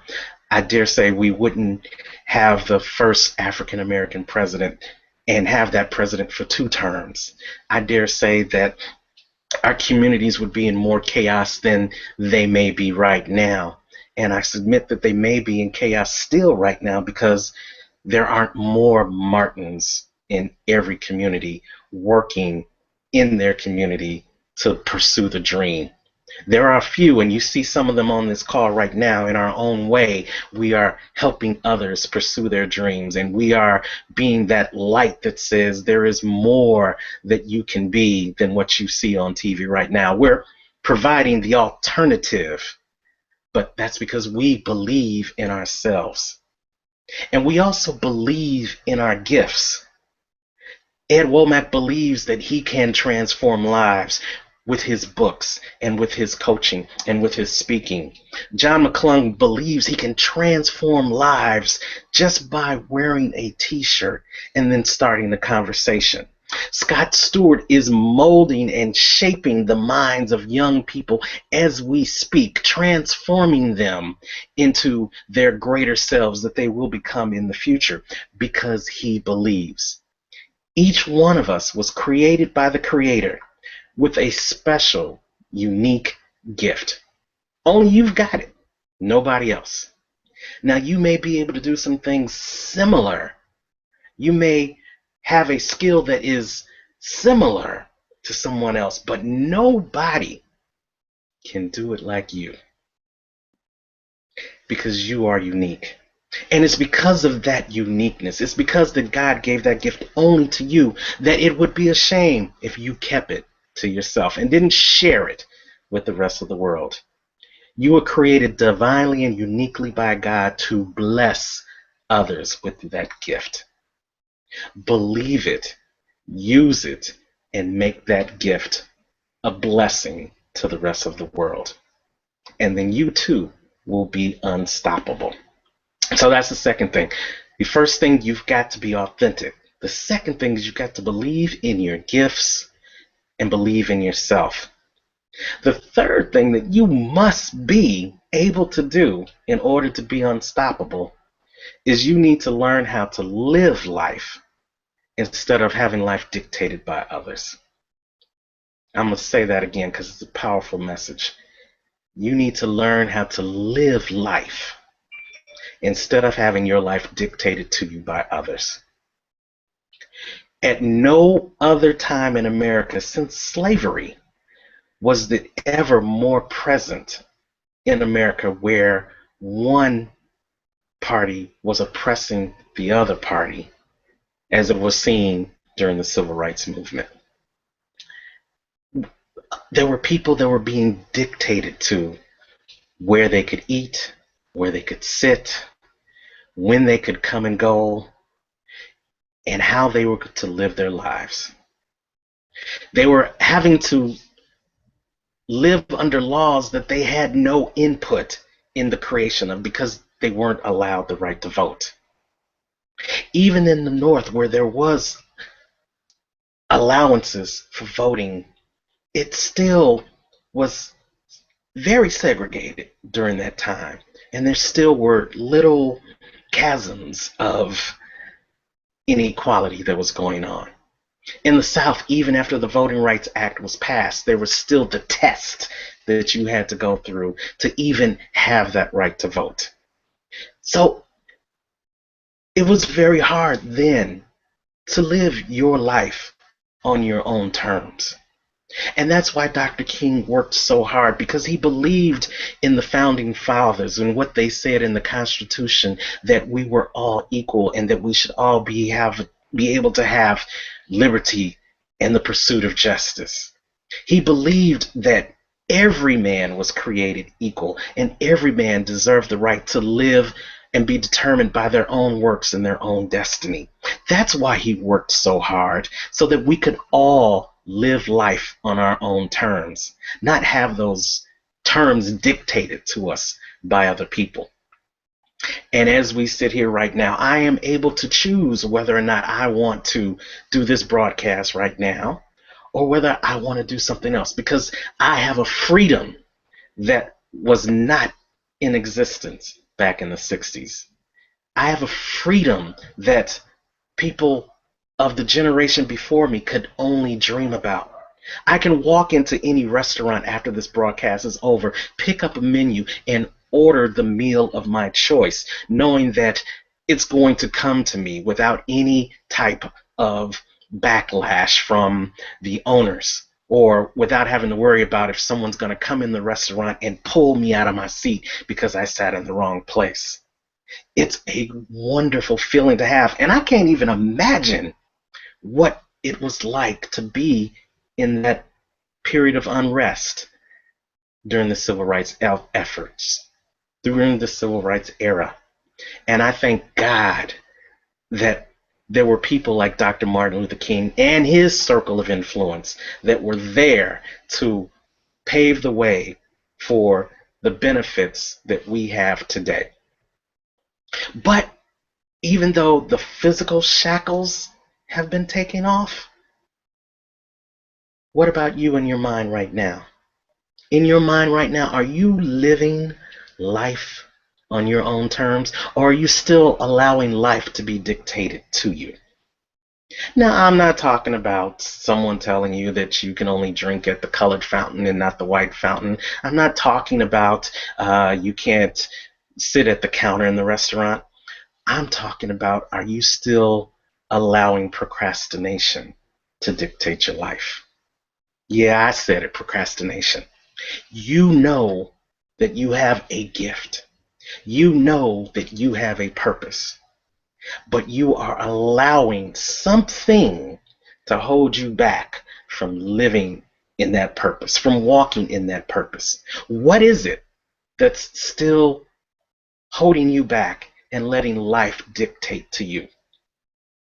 I dare say we wouldn't have the first African American president and have that president for 2 terms. I dare say that our communities would be in more chaos than they may be right now. And I submit that they may be in chaos still right now because there aren't more Martins in every community working in their community to pursue the dream. There are a few, and you see some of them on this call right now. In our own way, we are helping others pursue their dreams, and we are being that light that says there is more that you can be than what you see on TV right now. We're providing the alternative, but that's because we believe in ourselves. And we also believe in our gifts. Ed Womack believes that he can transform lives. with his books and with his coaching and with his speaking. John McClung believes he can transform lives just by wearing a t-shirt and then starting the conversation. Scott Stewart is molding and shaping the minds of young people as we speak, transforming them into their greater selves that they will become in the future because he believes. Each one of us was created by the Creator with a special, unique gift. Only you've got it, nobody else. Now, you may be able to do some things similar. You may have a skill that is similar to someone else, but nobody can do it like you because you are unique. And it's because of that uniqueness, it's because that God gave that gift only to you, that it would be a shame if you kept it to yourself and didn't share it with the rest of the world. You were created divinely and uniquely by God to bless others with that gift. Believe it, use it, and make that gift a blessing to the rest of the world. And then you too will be unstoppable. So that's the second thing. The first thing, you've got to be authentic. The second thing is you've got to believe in your gifts and believe in yourself. The third thing that you must be able to do in order to be unstoppable is you need to learn how to live life instead of having life dictated by others. I'm going to say that again because it's a powerful message. You need to learn how to live life instead of having your life dictated to you by others. At no other time in America since slavery was it ever more present in America where one party was oppressing the other party as it was seen during the civil rights movement. There were people that were being dictated to where they could eat, where they could sit, when they could come and go, and how they were to live their lives. They were having to live under laws that they had no input in the creation of because they weren't allowed the right to vote. Even in the North, where there was allowances for voting, it still was very segregated during that time. And there still were little chasms of inequality that was going on. In the South, even after the Voting Rights Act was passed, there was still the test that you had to go through to even have that right to vote. So it was very hard then to live your life on your own terms. And that's why Dr. King worked so hard, because he believed in the founding fathers and what they said in the Constitution, that we were all equal and that we should all be able to have liberty and the pursuit of justice. He believed that every man was created equal and every man deserved the right to live and be determined by their own works and their own destiny. That's why he worked so hard, so that we could all live life on our own terms, not have those terms dictated to us by other people. And as we sit here right now, I am able to choose whether or not I want to do this broadcast right now or whether I want to do something else, because I have a freedom that was not in existence back in the 60s. I have a freedom that people of the generation before me could only dream about. I can walk into any restaurant after this broadcast is over, pick up a menu, and order the meal of my choice, knowing that it's going to come to me without any type of backlash from the owners, or without having to worry about if someone's going to come in the restaurant and pull me out of my seat because I sat in the wrong place. It's a wonderful feeling to have, and I can't even imagine what it was like to be in that period of unrest during the civil rights efforts, during the civil rights era. And I thank God that there were people like Dr. Martin Luther King and his circle of influence that were there to pave the way for the benefits that we have today. But even though the physical shackles have been taken off, what about you in your mind right now? In your mind right now, are you living life on your own terms, or are you still allowing life to be dictated to you? Now, I'm not talking about someone telling you that you can only drink at the colored fountain and not the white fountain. I'm not talking about you can't sit at the counter in the restaurant. I'm talking about, are you still allowing procrastination to dictate your life? Yeah, I said it, procrastination. You know that you have a gift. You know that you have a purpose, but you are allowing something to hold you back from living in that purpose, from walking in that purpose. What is it that's still holding you back and letting life dictate to you?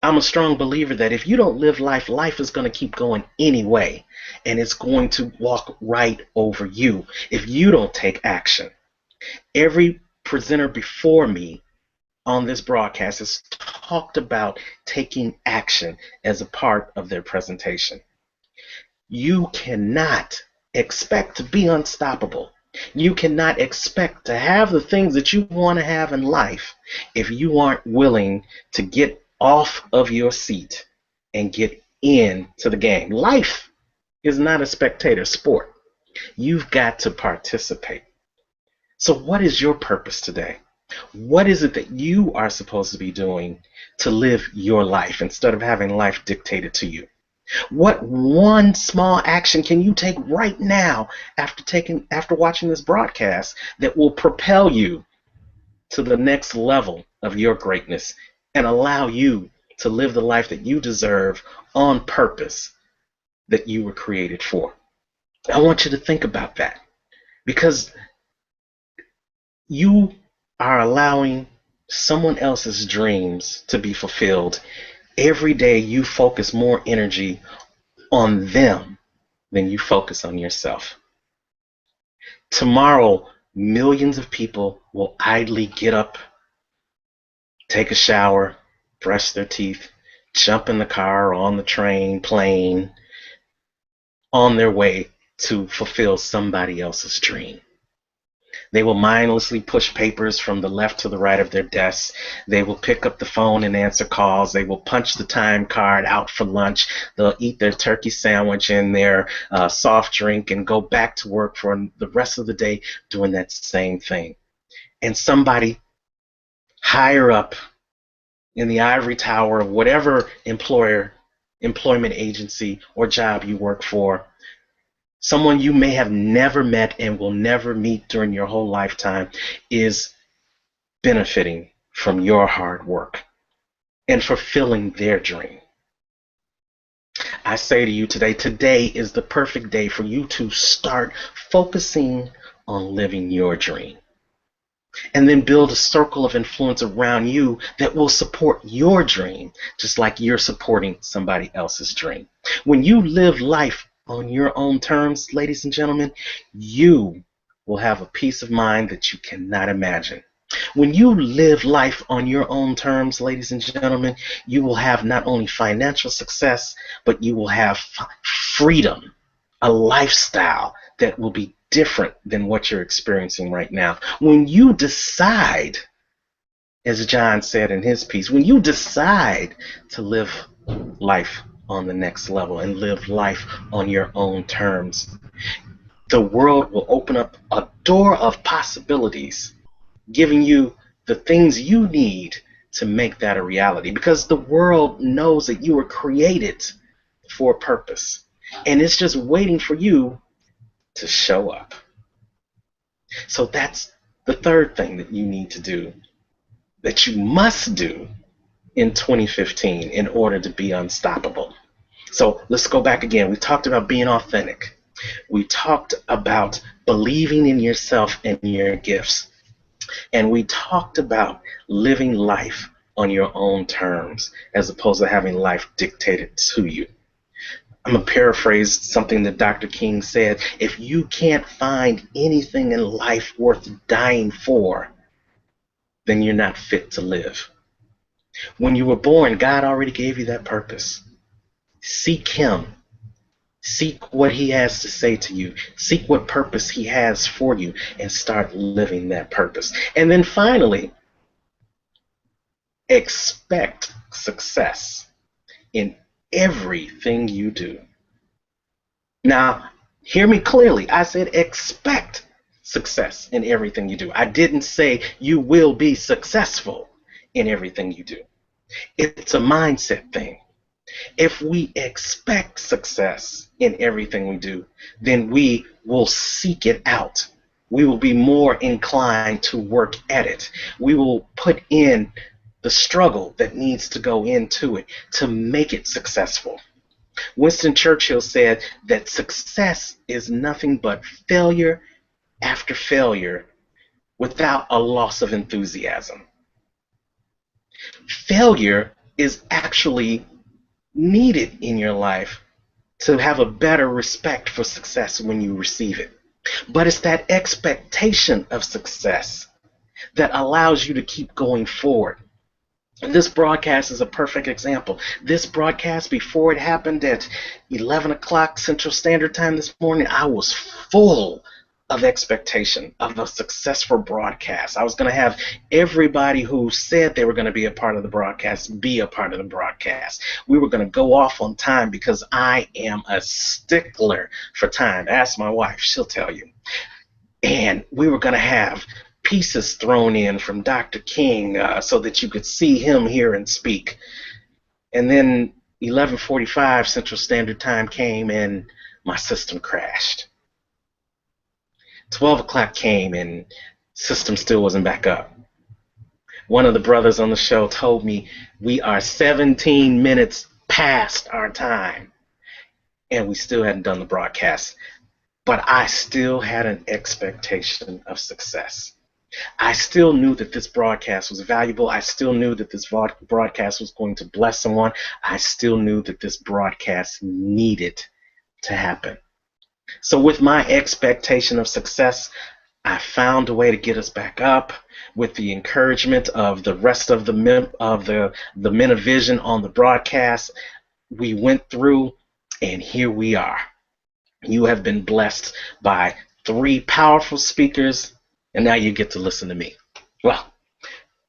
I'm a strong believer that if you don't live life, life is going to keep going anyway, and it's going to walk right over you if you don't take action. Every presenter before me on this broadcast has talked about taking action as a part of their presentation. You cannot expect to be unstoppable. You cannot expect to have the things that you want to have in life if you aren't willing to get off of your seat and get into the game. Life is not a spectator sport. You've got to participate. So what is your purpose today? What is it that you are supposed to be doing to live your life instead of having life dictated to you? What one small action can you take right now after watching this broadcast that will propel you to the next level of your greatness and allow you to live the life that you deserve on purpose that you were created for? I want you to think about that, because you are allowing someone else's dreams to be fulfilled. Every day you focus more energy on them than you focus on yourself. Tomorrow, millions of people will idly get up, take a shower, brush their teeth, jump in the car or on the train, plane, on their way to fulfill somebody else's dream. They will mindlessly push papers from the left to the right of their desks. They will pick up the phone and answer calls. They will punch the time card out for lunch. They'll eat their turkey sandwich and their soft drink and go back to work for the rest of the day doing that same thing. And somebody higher up in the ivory tower of whatever employment agency or job you work for, someone you may have never met and will never meet during your whole lifetime, is benefiting from your hard work and fulfilling their dream. I say to you today is the perfect day for you to start focusing on living your dream. And then build a circle of influence around you that will support your dream, just like you're supporting somebody else's dream. When you live life on your own terms, ladies and gentlemen, you will have a peace of mind that you cannot imagine. When you live life on your own terms, ladies and gentlemen, you will have not only financial success, but you will have freedom, a lifestyle that will be different than what you're experiencing right now. When you decide, as John said in his piece, when you decide to live life on the next level and live life on your own terms, the world will open up a door of possibilities, giving you the things you need to make that a reality, because the world knows that you were created for a purpose, and it's just waiting for you to show up. So that's the third thing that you need to do, that you must do in 2015 in order to be unstoppable. So let's go back again. We talked about being authentic. We talked about believing in yourself and your gifts. And we talked about living life on your own terms as opposed to having life dictated to you. I'm going to paraphrase something that Dr. King said. If you can't find anything in life worth dying for, then you're not fit to live. When you were born, God already gave you that purpose. Seek Him. Seek what He has to say to you. Seek what purpose He has for you and start living that purpose. And then finally, expect success in everything you do. Now, hear me clearly. I said expect success in everything you do. I didn't say you will be successful in everything you do. It's a mindset thing. If we expect success in everything we do, then we will seek it out. We will be more inclined to work at it. We will put in the struggle that needs to go into it to make it successful. Winston Churchill said that success is nothing but failure after failure without a loss of enthusiasm. Failure is actually needed in your life to have a better respect for success when you receive it. But it's that expectation of success that allows you to keep going forward. This broadcast is a perfect example. This broadcast, before it happened at 11 o'clock Central Standard Time this morning, I was full of expectation of a successful broadcast. I was going to have everybody who said they were going to be a part of the broadcast be a part of the broadcast. We were going to go off on time because I am a stickler for time. Ask my wife, she'll tell you. And we were going to have pieces thrown in from Dr. King so that you could see him, hear, and speak. And then 11:45 Central Standard Time came and my system crashed. 12 o'clock came and system still wasn't back up. One of the brothers on the show told me we are 17 minutes past our time and we still hadn't done the broadcast. But I still had an expectation of success. I still knew that this broadcast was valuable. I still knew that this broadcast was going to bless someone. I still knew that this broadcast needed to happen. So with my expectation of success, I found a way to get us back up with the encouragement of the rest of the men of vision on the broadcast. We went through, and here we are. You have been blessed by 3 powerful speakers, and now you get to listen to me. Well,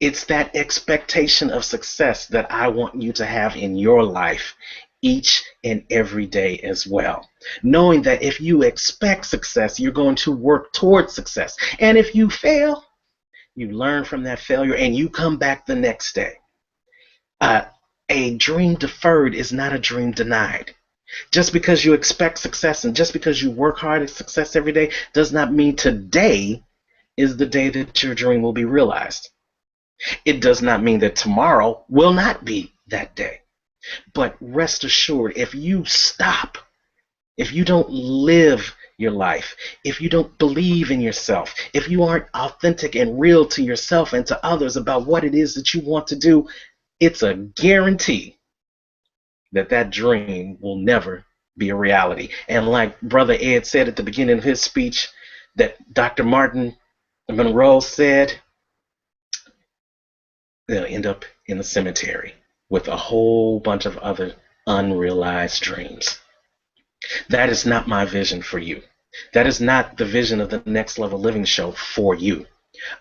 it's that expectation of success that I want you to have in your life each and every day as well. Knowing that if you expect success, you're going to work towards success. And if you fail, you learn from that failure and you come back the next day. A dream deferred is not a dream denied. Just because you expect success and just because you work hard at success every day does not mean today is the day that your dream will be realized. It does not mean that tomorrow will not be that day. But rest assured, if you stop, if you don't live your life, if you don't believe in yourself, if you aren't authentic and real to yourself and to others about what it is that you want to do, it's a guarantee that that dream will never be a reality. And like Brother Ed said at the beginning of his speech, that Dr. Martin Monroe said, they'll end up in the cemetery with a whole bunch of other unrealized dreams. That is not my vision for you. That is not the vision of the Next Level Living Show for you.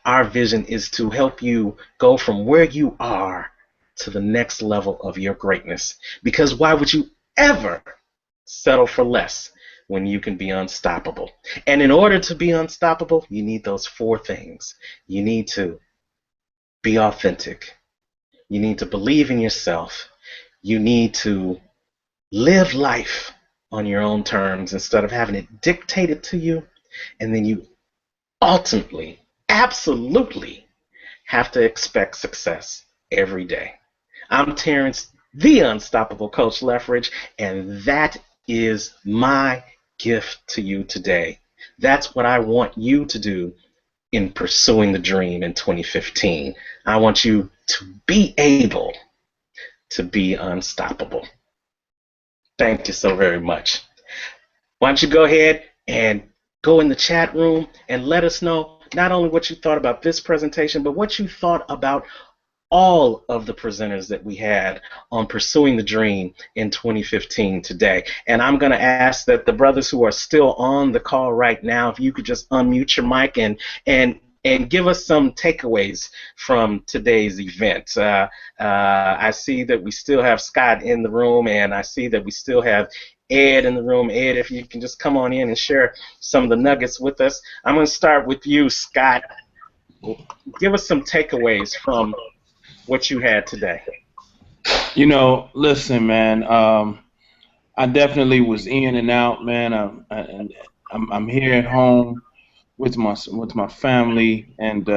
Our vision is to help you go from where you are to the next level of your greatness. Because why would you ever settle for less when you can be unstoppable? And in order to be unstoppable, you need those 4 things. You need to be authentic. You need to believe in yourself. You need to live life on your own terms instead of having it dictated to you. And then you ultimately, absolutely have to expect success every day. I'm Terrance, the Unstoppable Coach Lethbridge, and that is my gift to you today. That's what I want you to do in pursuing the dream in 2015. I want you to be able to be unstoppable. Thank you so very much. Why don't you go ahead and go in the chat room and let us know not only what you thought about this presentation, but what you thought about all of the presenters that we had on Pursuing the Dream in 2015 today. And I'm going to ask that the brothers who are still on the call right now, if you could just unmute your mic and give us some takeaways from today's event. I see that we still have Scott in the room, and I see that we still have Ed in the room. Ed, if you can just come on in and share some of the nuggets with us. I'm going to start with you, Scott. Give us some takeaways from what you had today. You know, listen, man. I definitely was in and out, man. I'm here at home with my family, and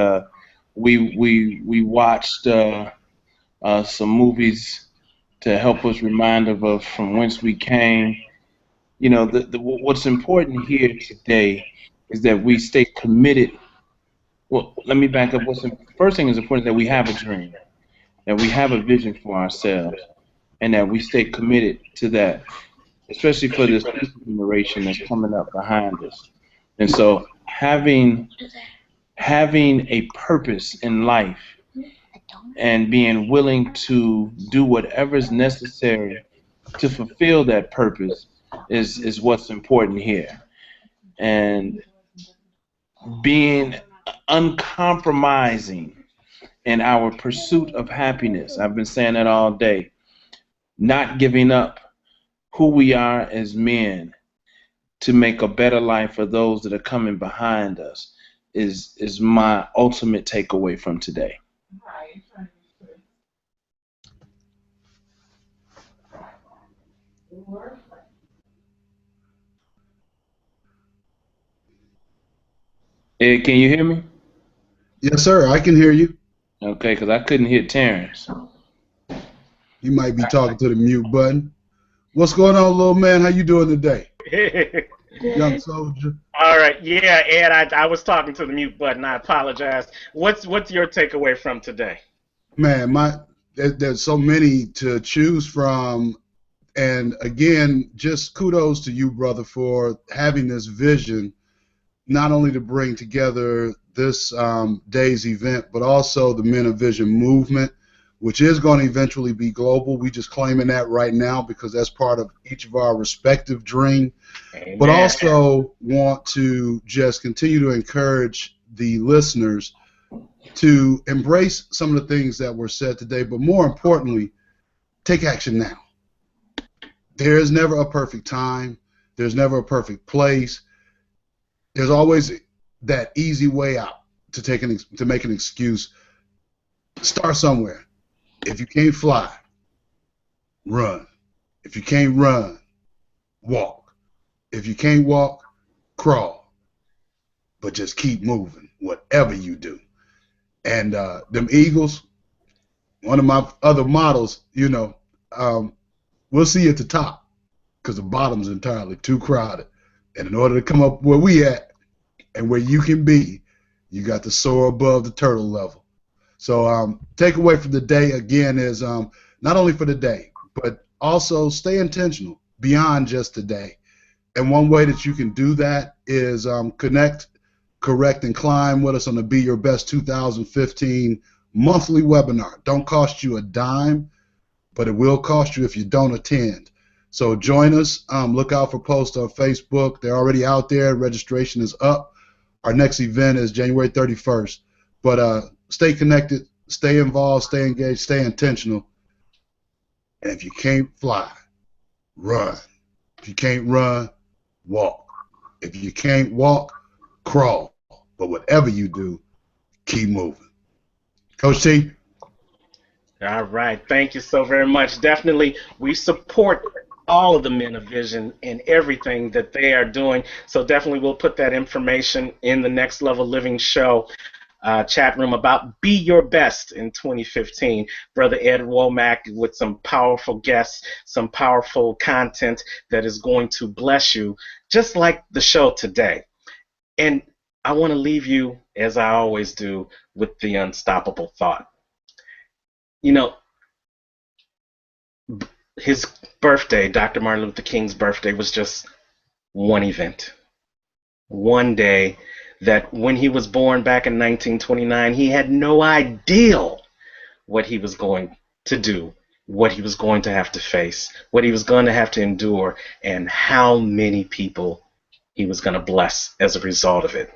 we watched some movies to help us remind of us from whence we came. You know, what's important here today is that we stay committed. Well, let me back up. First thing is important that we have a dream, that we have a vision for ourselves, and that we stay committed to that, especially for this future generation that's coming up behind us. And so having a purpose in life and being willing to do whatever is necessary to fulfill that purpose is what's important here. And being uncompromising in our pursuit of happiness. I've been saying that all day. Not giving up who we are as men to make a better life for those that are coming behind us is my ultimate takeaway from today. Ed, can you hear me? Yes, sir. I can hear you. Okay, because I couldn't hear Terrance. You might be talking to the mute button. What's going on, little man? How you doing today? Young soldier. All right, yeah, Ed, I was talking to the mute button. I apologize. What's your takeaway from today? Man, there's so many to choose from, and again, just kudos to you, brother, for having this vision, not only to bring together this day's event, but also the Men of Vision movement, which is going to eventually be global. We just claiming that right now because that's part of each of our respective dream. Amen. But also want to just continue to encourage the listeners to embrace some of the things that were said today, but more importantly, take action now. There is never a perfect time. There's never a perfect place. There's always that easy way out to make an excuse. Start somewhere. If you can't fly, run. If you can't run, walk. If you can't walk, crawl. But just keep moving, whatever you do. And them Eagles, one of my other models, we'll see you at the top because the bottom's entirely too crowded. And in order to come up where we at and where you can be, you got to soar above the turtle level. So takeaway from the day, again, is not only for the day, but also stay intentional beyond just today. And one way that you can do that is connect, correct, and climb with us on the Be Your Best 2015 monthly webinar. Don't cost you a dime, but it will cost you if you don't attend. So join us. Look out for posts on Facebook. They're already out there. Registration is up. Our next event is January 31st. But stay connected, stay involved, stay engaged, stay intentional. And if you can't fly, run. If you can't run, walk. If you can't walk, crawl. But whatever you do, keep moving. Coach T? All right. Thank you so very much. Definitely, we support all of the Men of Vision and everything that they are doing. So definitely we'll put that information in the Next Level Living show chat room about Be Your Best in 2015. Brother Ed Womack with some powerful guests, some powerful content that is going to bless you, just like the show today. And I want to leave you, as I always do, with the unstoppable thought. You know, his birthday, Dr. Martin Luther King's birthday, was just one event, one day that when he was born back in 1929, he had no idea what he was going to do, what he was going to have to face, what he was going to have to endure, and how many people he was going to bless as a result of it.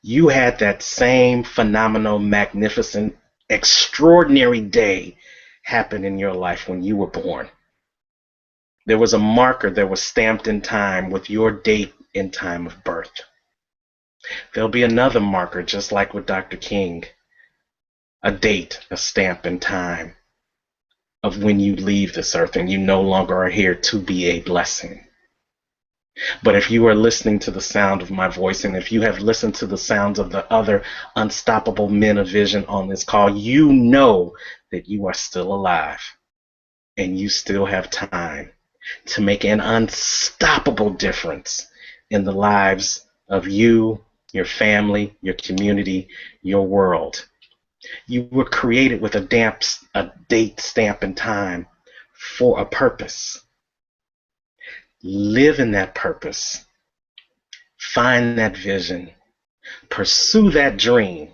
You had that same phenomenal, magnificent, extraordinary day happen in your life when you were born. There was a marker that was stamped in time with your date and time of birth. There'll be another marker, just like with Dr. King, a date, a stamp in time of when you leave this earth and you no longer are here to be a blessing. But if you are listening to the sound of my voice, and if you have listened to the sounds of the other unstoppable men of vision on this call, you know that you are still alive and you still have time to make an unstoppable difference in the lives of you, your family, your community, your world. You were created with a date stamp in time for a purpose. Live in that purpose. Find that vision. Pursue that dream.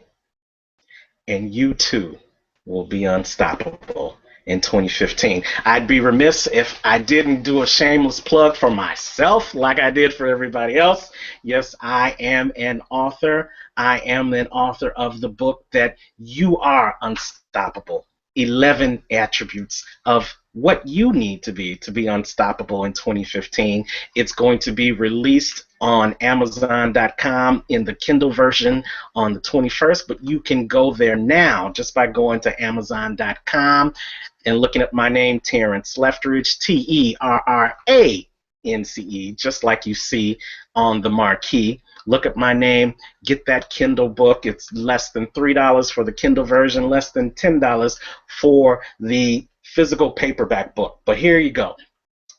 And you too will be unstoppable in 2015. I'd be remiss if I didn't do a shameless plug for myself like I did for everybody else. Yes, I am an author. I am an author of the book that You Are Unstoppable. 11 attributes of what you need to be unstoppable in 2015. It's going to be released on Amazon.com in the Kindle version on the 21st, but you can go there now just by going to Amazon.com and looking at my name, Terrance Leftridge, Terrance, just like you see on the marquee. Look at my name, get that Kindle book. It's less than $3 for the Kindle version, less than $10 for the physical paperback book. But here you go.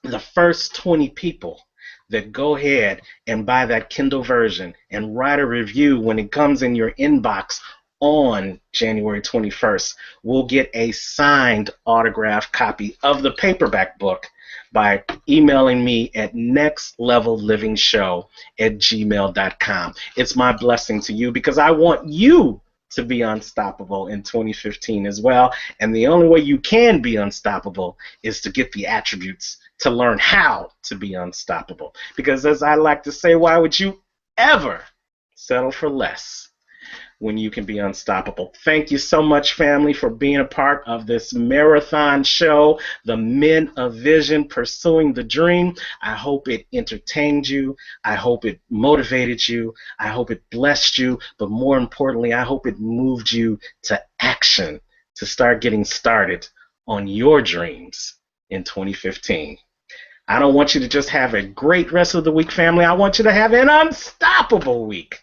The first 20 people that go ahead and buy that Kindle version and write a review when it comes in your inbox on January 21st will get a signed autographed copy of the paperback book by emailing me at nextlevellivingshow@gmail.com. It's my blessing to you because I want you to be unstoppable in 2015 as well. And the only way you can be unstoppable is to get the attributes to learn how to be unstoppable. Because as I like to say, why would you ever settle for less when you can be unstoppable? Thank you so much, family, for being a part of this marathon show, The Men of Vision, Pursuing the Dream. I hope it entertained you. I hope it motivated you. I hope it blessed you. But more importantly, I hope it moved you to action, to start getting started on your dreams in 2015. I don't want you to just have a great rest of the week, family. I want you to have an unstoppable week.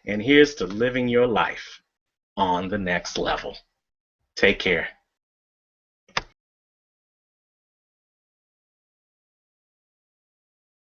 And here's to living your life on the next level. Take care.